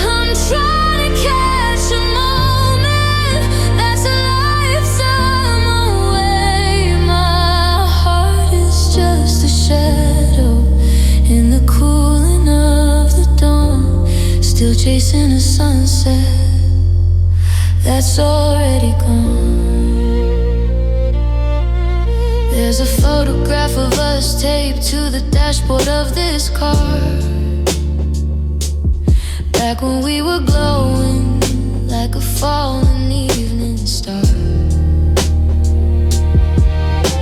I'm trying to catch a moment that's a lifetime away. My heart is just a shadow in the cooling of the dawn, still chasing a sunset that's already gone. There's a photograph of us taped to the dashboard of this car, back when we were glowing like a fallen evening star.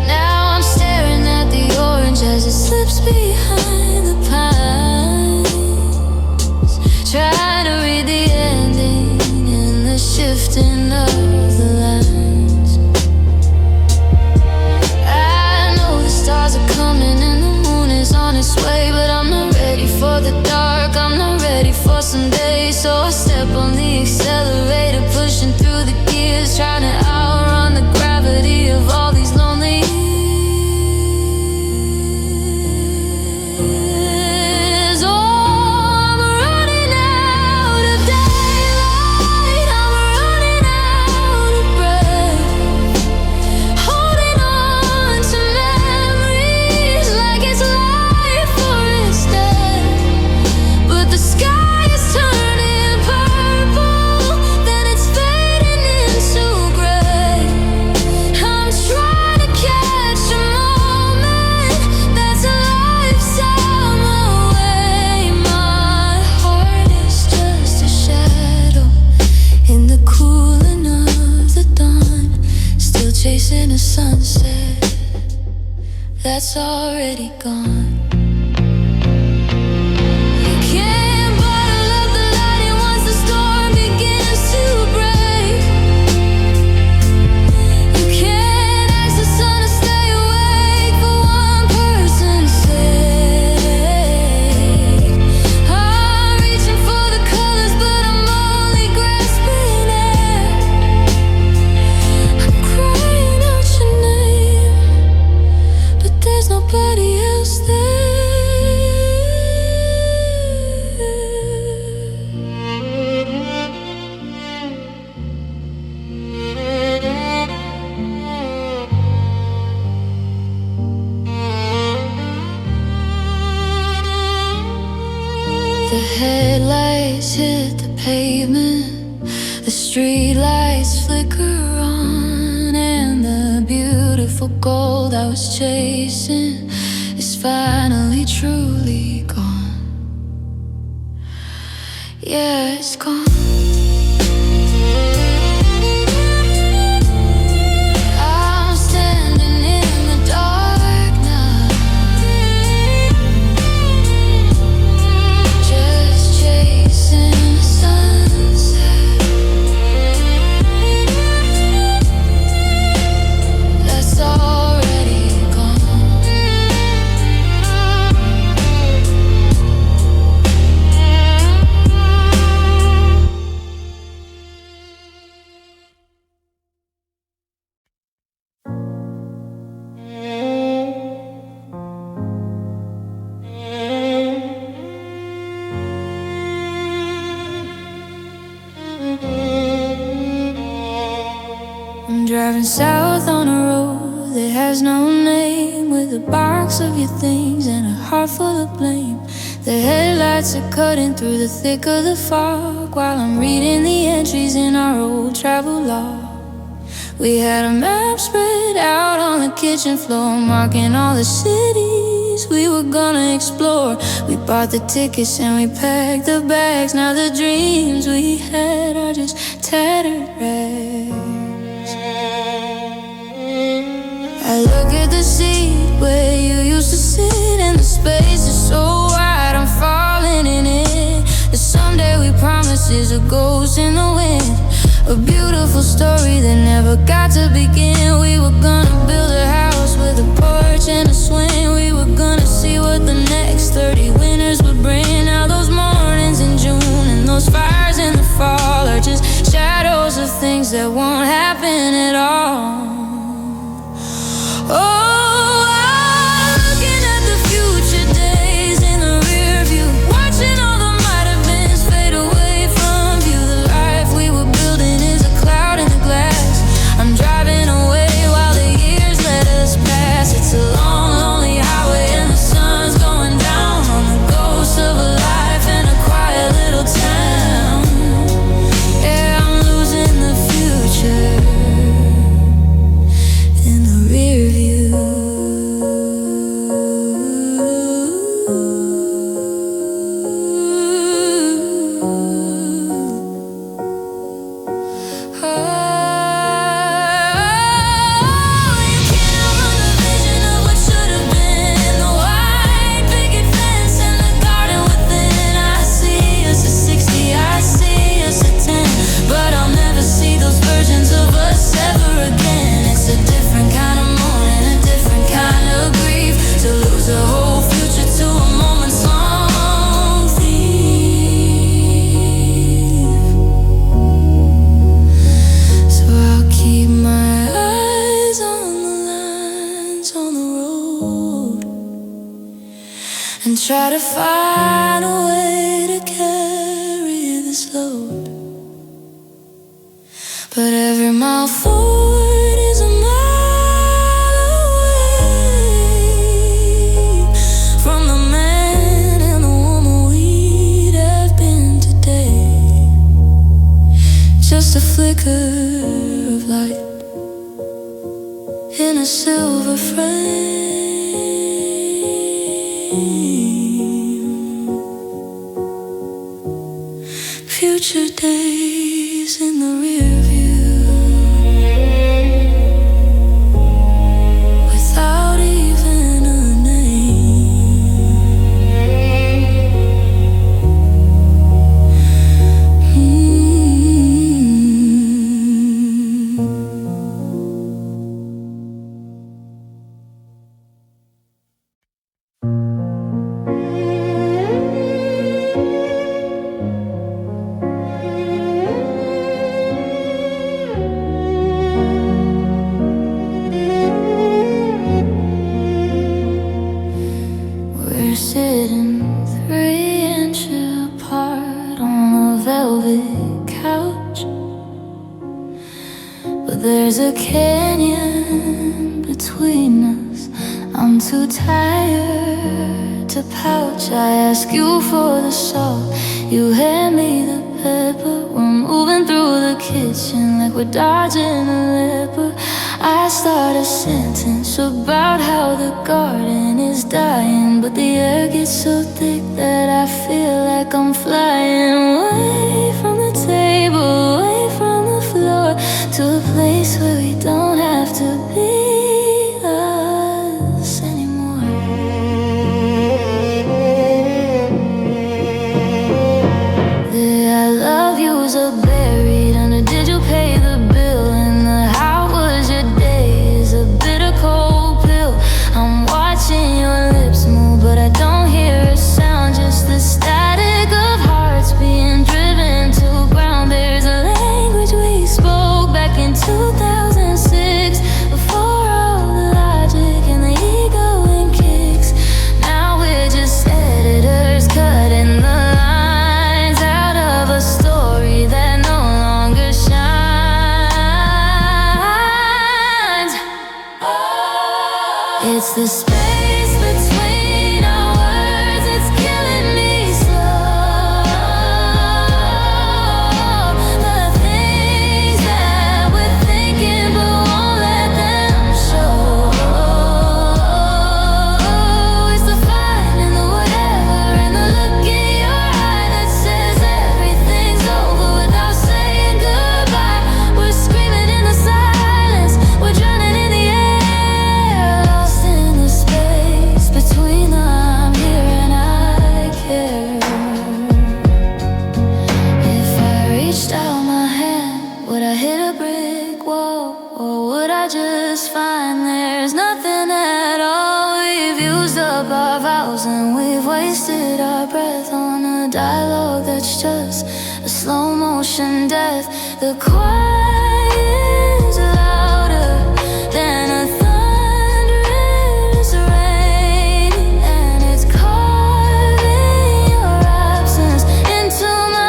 Now I'm staring at the orange as it slips behind the pines, trying to read the ending in the shifting of the lines. I know the stars are coming and the moon is on its way, but I'm not ready for the dark, I'm not ready for Sunday. So I step on the accelerator, pushing through the gears, trying to outrun the gravity of all these lonely years. Oh, I'm running out of daylight, I'm running out of breath, holding on to memories like it's life or it's death. But the sky is turning purple, then it's fading into gray. I'm trying to catch a moment that's a lifetime away. My heart is just a shadow in the cooling of the dawn, still chasing a sunset that's already gone. You can't bottle up the light once the storm begins to break. You can't ask the sun to stay awake for one person's sake. I'm reaching for the colors, but I'm only grasping air. I'm crying out your name, but there's nobody else there. The headlights hit the pavement, the street lights flicker on, and the beautiful gold I was chasing is finally truly gone. Yeah, it's gone. I'm standing in the dark now, just chasing the sunset that's already gone. Driving south on a road that has no name, with a box of your things and a heart full of blame. The headlights are cutting through the thick of the fog, while I'm reading the entries in our old travel log. We had a map spread out on the kitchen floor, marking all the cities we were gonna explore. We bought the tickets and we packed the bags. Now the dreams we had are just tattered rags. I look at the seat where you used to sit, and the space is so wide, I'm falling in it. The someday we promised is a ghost in the wind, a beautiful story that never got to begin. We were gonna build a house with a porch and a swing. We were gonna see what the next 30 winters would bring. Now those mornings in June and those fires in the fall are just shadows of things that won't happen at all. Oh, I'm looking at the future days in the rear view, watching all the might have beens fade away from view. The life we were building is a cloud in the glass. I'm driving away while the years let us pass. It's a long, lonely highway and the sun's going down on the ghost of a life in a quiet little town. Yeah, I'm losing the future in the rear view. And try to find a way to carry this load. But every mile forward is a mile away from the man and the woman we'd have been today. Just a flicker of light in a silver frame. Future days in the rear view, without even a We're sitting 3 inches apart on a velvet couch, but there's a canyon between us. I'm too tired to pouch. I ask you for the salt, you hand me the pepper. We're moving through the kitchen like we're dodging a leopard. I start a sentence about how the garden is dying, but the air gets so thick that I feel like I'm flying away from the table, away from the floor, to a place where we don't have to be us anymore. The I love yous are buried under did you pay the bill, and the how was your day is a bitter cold pill. I'm watching your lips move, but I don't hear a sound, just the static of hearts being driven to ground. There's a language we spoke back in 2006, before It's the space between our words, it's killing me slow. The things that we're thinking but won't let them show. It's the fight and the whatever, and the look in your eye that says everything's over without saying goodbye. We're screaming in the silence, we're drowning in the air, lost in the space between the I'm here and I care. If I reached out my hand, would I hit a brick wall, or would I just find there's nothing at all? We've used up our vows and we've wasted our breath on a dialogue that's just a slow motion death. The quiet is louder than a thunderous rain, and it's carving your absence into my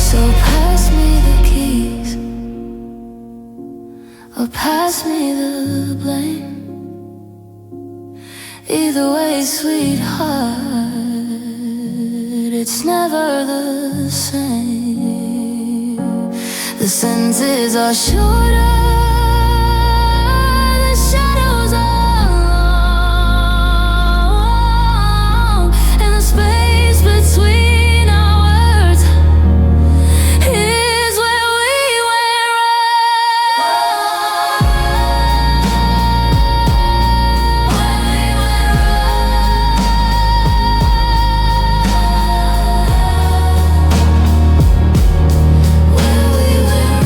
So pass me the keys, or pass me the blame. Either way, sweetheart, it's never the same. The sentences are shorter, the shadows are long, and the space between our words is where we went wrong. When we went wrong. Where we went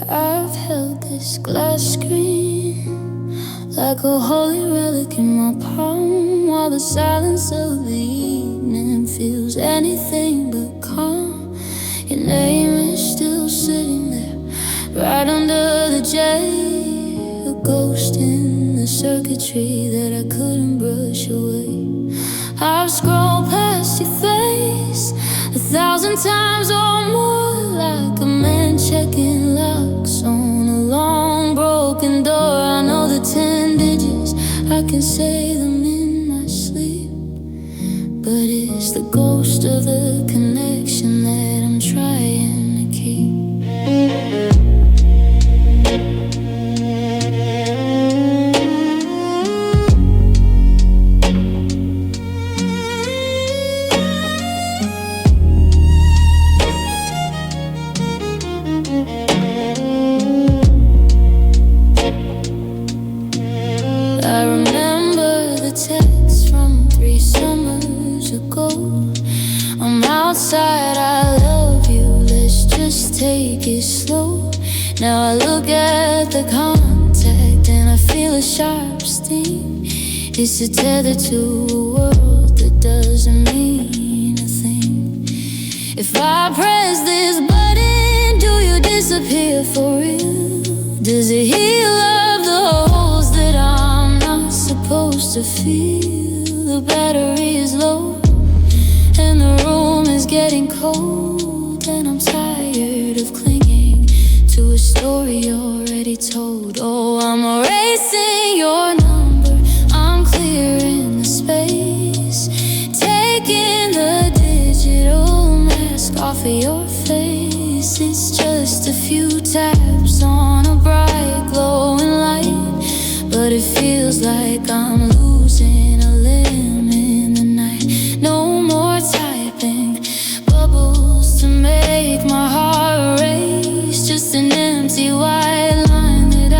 I've held this glass screen like a holy relic in my palm, while the silence of the evening feels anything but calm. Your name is still sitting there, right under the J, a ghost in the circuitry that I couldn't brush away. I've scrolled past your face 1,000 times or more, like a man checking locks on a long broken door. I know the 10 digits, I can say them in my sleep, but it's the ghost of the connection that I'm trying to keep. I remember the text from 3 summers ago. I'm outside, I love you, let's just take it slow. Now I look at the contact and I feel a sharp sting. It's a tether to a world that doesn't mean a thing. If I press this button, do you disappear for real? Does it heal up the holes that I'm not supposed to feel? The battery is low and the room is getting cold, and I'm tired of clinging to a story already told. Oh, I'm erasing your number, I'm clearing the space, taking the digital mask off of your face. It's just a few taps on a bright but it feels like I'm losing a limb in the night. No more typing bubbles to make my heart race. Just an empty white line that I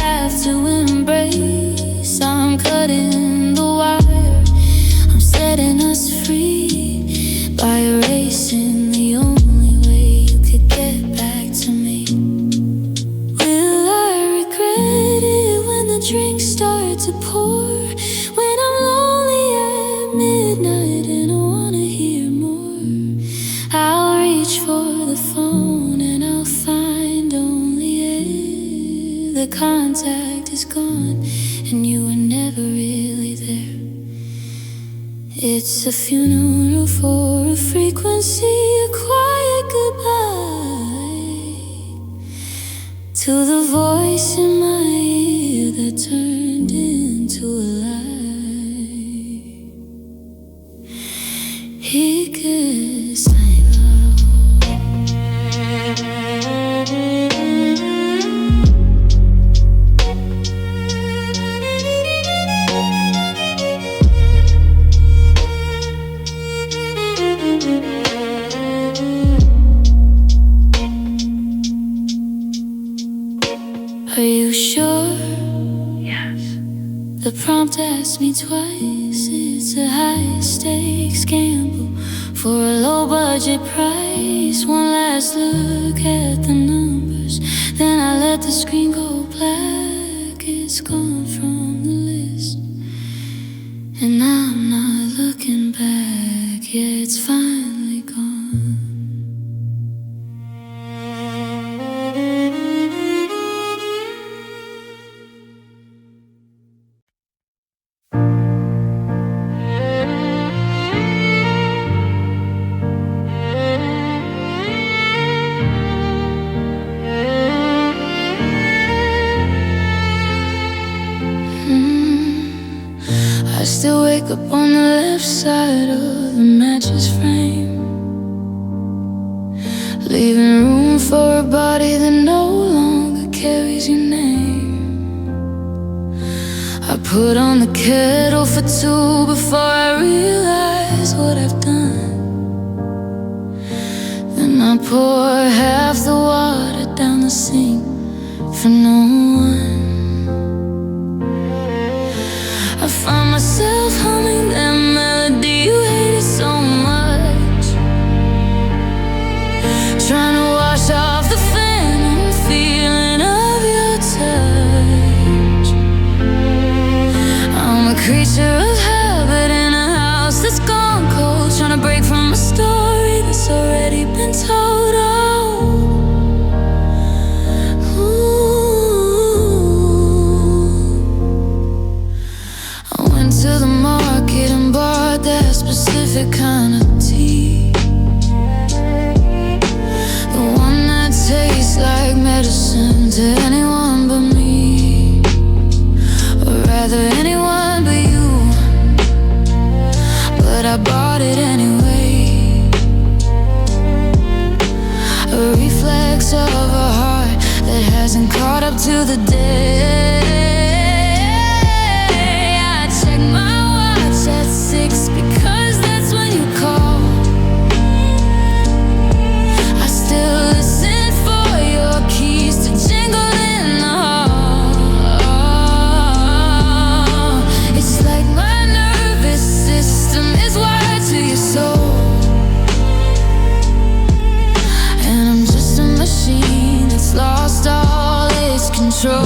have to embrace. I'm cutting the wire, I'm setting us free by erasing the only way you could get back to me. Will I regret it when the drinks start to pour? When I'm lonely at midnight and I wanna hear more, I'll reach for the phone and I'll find only air. The contact is gone and you were never really there. It's a funeral for a frequency, a quiet goodbye to the voice in my ear that turned into a lie. Because I love. Are you sure? Yes. The prompt asked me twice. It's a high-stakes gamble for a low-budget price. One last look at the numbers, then I let the screen go black. It's gone from the list, and I'm not looking back. Yeah, it's finally gone. I still wake up on the left side of the mattress frame, leaving room for a body that no longer carries your name. I put on the kettle for two before I realize what I've done. Then I pour half the water down the sink for no one. I find myself humming that melody you hated so much, trying to wash off the phantom feeling of your touch. I'm a creature of habit in a house that's gone cold, trying to break from a story that's already been told. To the market and bought that specific kind of tea, the one that tastes like medicine to anyone but me, or rather anyone but you. But I bought it anyway, a reflex of a heart that hasn't caught up to the day. At 6 because that's when you call. I still listen for your keys to jingle in the hall. It's like my nervous system is wired to your soul, and I'm just a machine that's lost all its control.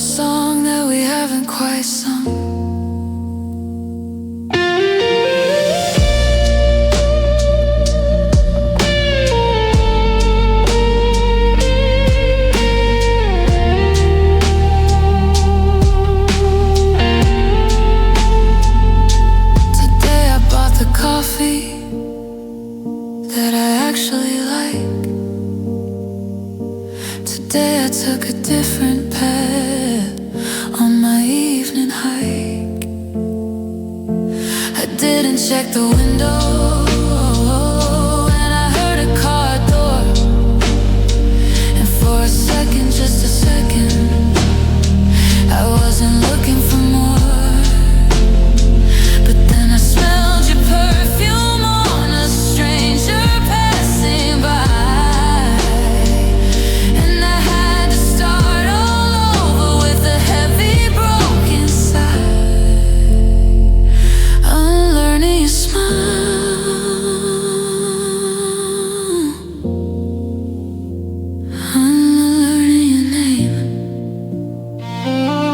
song that we haven't quite sung. That I actually like. Today I took a different path on my evening hike. I didn't check the window, and I heard a car door. And for a second, just a second, I wasn't looking for more. But then I smelled your perfume on a stranger passing by, and I had to start all over with a heavy broken sigh. Unlearning your smile, unlearning your name,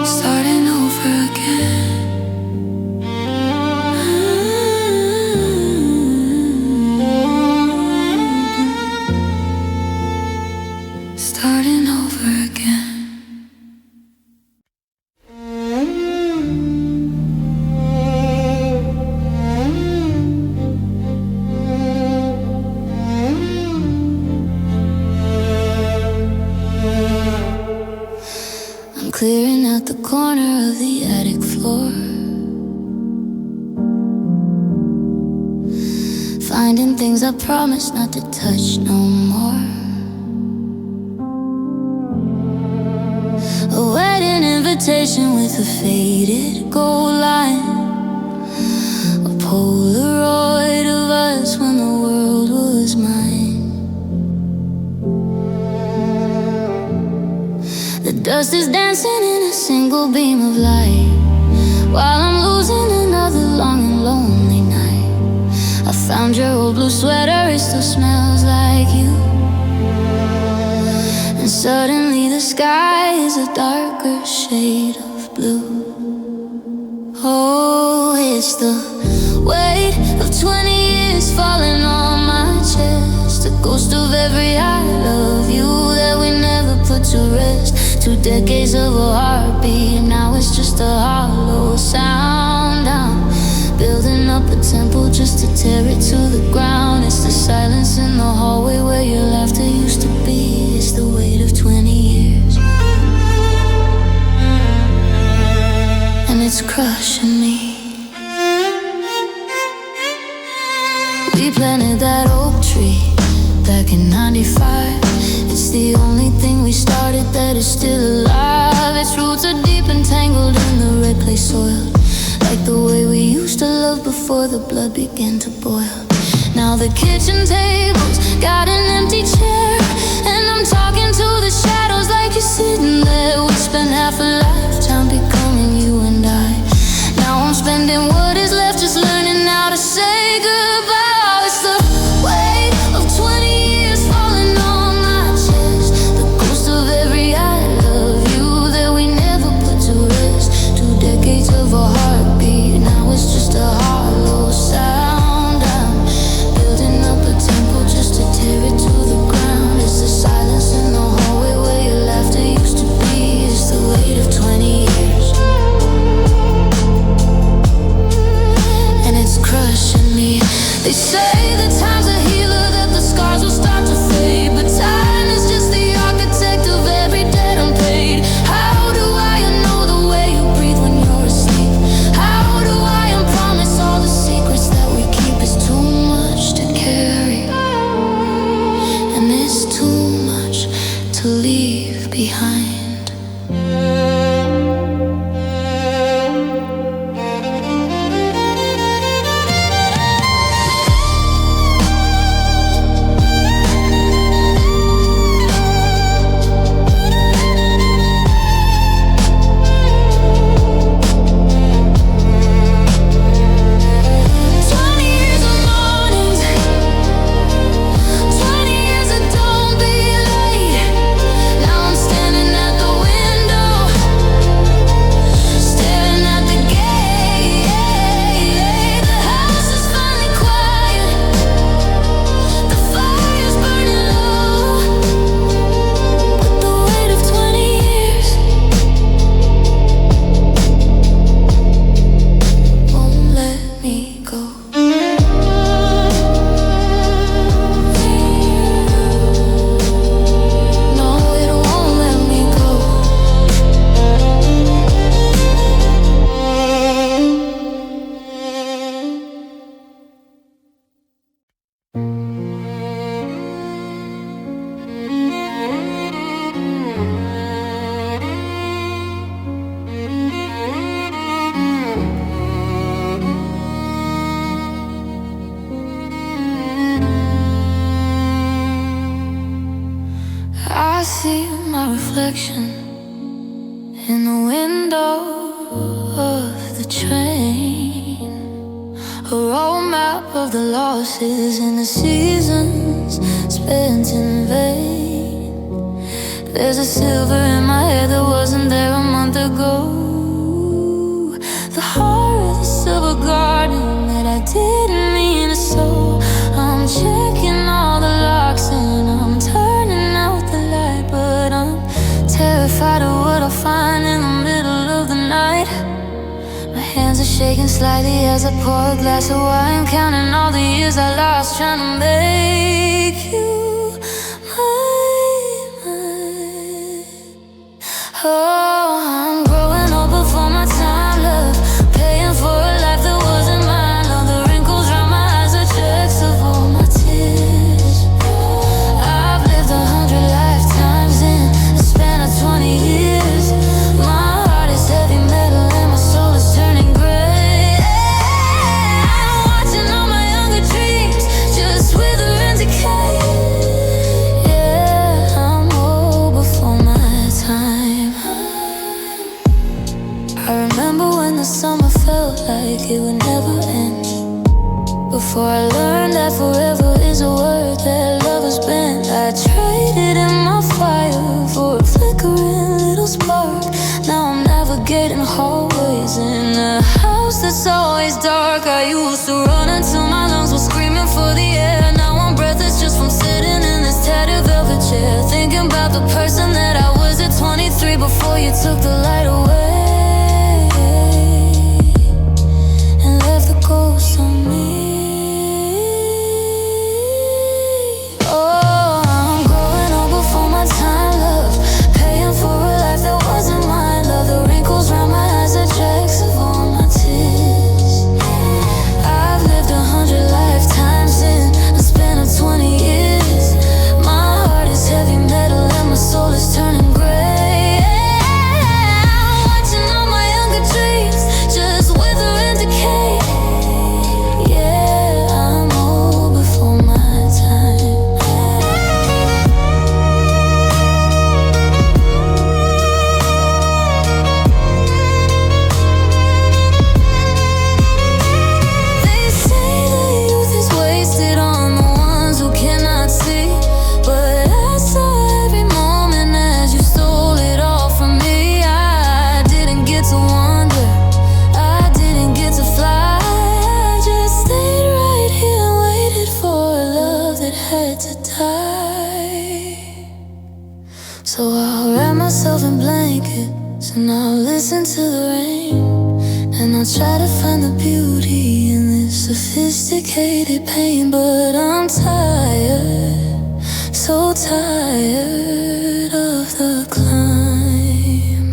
starting over again. Starting over again. I'm clearing out the corner of the attic floor, finding things I promised not to touch no more. A wedding invitation with a faded gold line, a Polaroid of us when the world was mine. The dust is dancing in a single beam of light, while I'm losing another long and lonely night. I found your old blue sweater, it still smells like you. And suddenly the sky is a darker shade of blue. Oh, it's the weight of 20 years falling on my chest, a ghost of every I love you that we never put to rest. 2 decades of a heartbeat, now it's just a hollow sound. I'm building up a temple just to tear it to the ground. It's the silence in the hallway where your laughter used to be. It's the weight of 20 years, and it's crushing me. We planted that oak tree back in '95. It's the only thing we started that is still alive. Its roots are deep and tangled in the red clay soil, like the way we used to love before the blood began to boil. Now the kitchen table's got an empty chair, and I'm talking to the shadows like you're sitting there. We spent half a lifetime becoming you and I. Now I'm spending what is left just learning how to say goodbye. It's the weight of 20 years falling on my chest, the ghost of every I love you that we never put to rest. 2 decades of a heartbeat, now it's just a hollow sound. I'm building up a temple just to tear it to the ground. It's the silence in the hallway where your laughter used to be. It's the weight of 20 years, and it's crushing me. They say that time's a healer, that the scars will start to fade, but time is just the architect of every debt unpaid. How do I know the way you breathe when you're asleep? How do I unpromise all the secrets that we keep? It's too much to carry, and it's too much to leave behind. see my reflection in the window of the train, a road map of the losses and the seasons spent in vain. There's a silver in my head that wasn't there a month ago, the heart of the silver garden that I didn't mean to sow. I'm checking all the locks and I'm turning out the light, but I'm terrified of what I'll find in the middle of the night. My hands are shaking slightly as I pour a glass of wine, counting all the years I lost trying to make you mine. Oh, I'm growing up before my time, love, paying for a life that wasn't mine. All the wrinkles around my eyes are checks of all my tears. I've lived 100 lifetimes in the span of 20 years. My heart is heavy metal and my soul is turning gray. I'm watching all my younger dreams just wither and decay. Yeah, I'm old before my time. I remember when the summer felt like it would never end, before I learned that forever is a word that lovers bend. I traded in my fire for a flickering little spark. Now I'm navigating hallways in a house that's always dark. I used to run until my lungs were screaming for the air. Now I'm breathless just from sitting in this tattered velvet chair, thinking about the person that I was at 23 before you took the light away and left the ghost on me. Oh, I'm growing up before my time, love, paying for a life that wasn't mine. Love, the wrinkles round my eyes are checks of all my tears. I've lived 100 lifetimes in a span of 20 years. My heart is heavy metal and my soul is turning gray. I'm watching all my younger dreams just wither and decay. Yeah, I'm old before my time. They say that youth is wasted on the ones who cannot see, but I saw every moment as you stole it all from me. I didn't get to wonder, I didn't get to fly. I just stayed right here and waited for a love that had to die. So I'll wrap myself in blankets and I'll listen to the rain, and I'll try to find the beauty in this sophisticated pain. But I'm tired, so tired of the climb.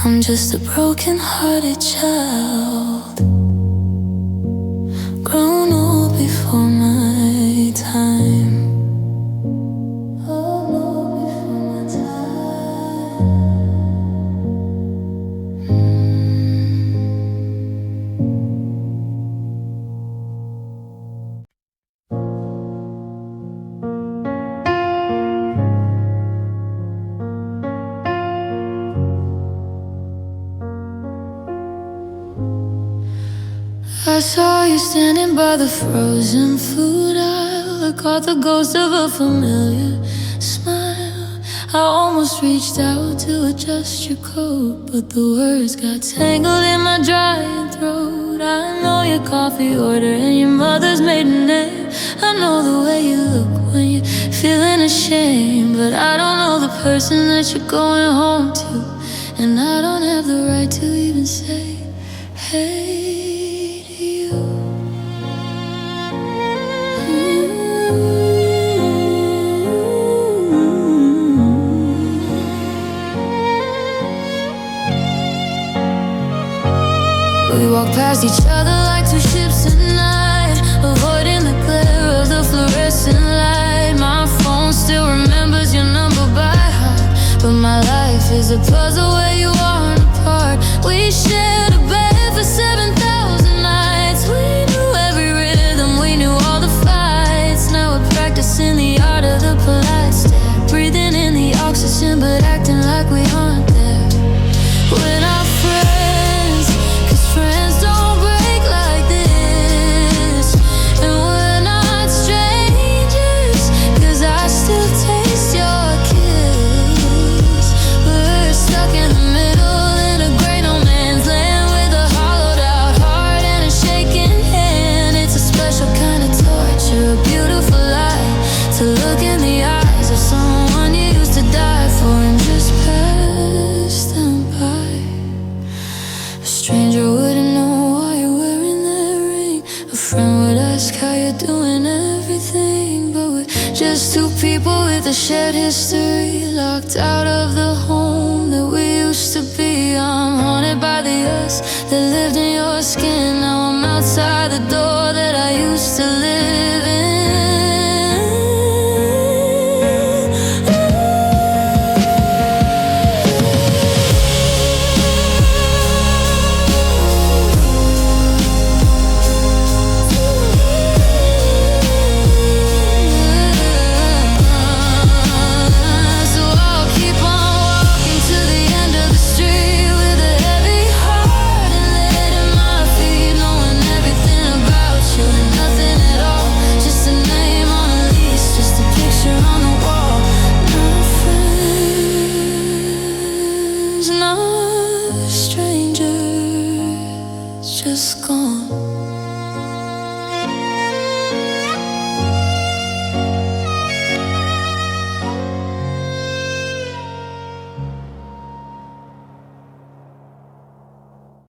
I'm just a broken-hearted child, grown old before my time. Oh, before my time. I saw you standing by the frozen food aisle. I caught the ghost of a familiar smile. I almost reached out to adjust your coat, but the words got tangled in my dry throat. I know your coffee order and your mother's maiden name. I know the way you look when you're feeling ashamed, but I don't know the person that you're going home to, and I don't have the right to even say hey. We walk past each other like two ships at night, avoiding the glare of the fluorescent light. My phone still remembers your number by heart, but my life is a puzzle where you aren't a part. We shared a bed for 7,000 nights. We knew every rhythm, we knew all the fights. Now we're practicing the art of the polite stare, breathing kind of torture, a beautiful lie, to look in the eyes of someone you used to die for and just pass them by. A stranger wouldn't know why you're wearing that ring. A friend would ask how you're doing everything. But we're just two people with a shared history, locked out of the home that we used to be. I'm haunted by the us that lived in your skin. Now I'm outside the door that I used to live in. Not strangers, just gone.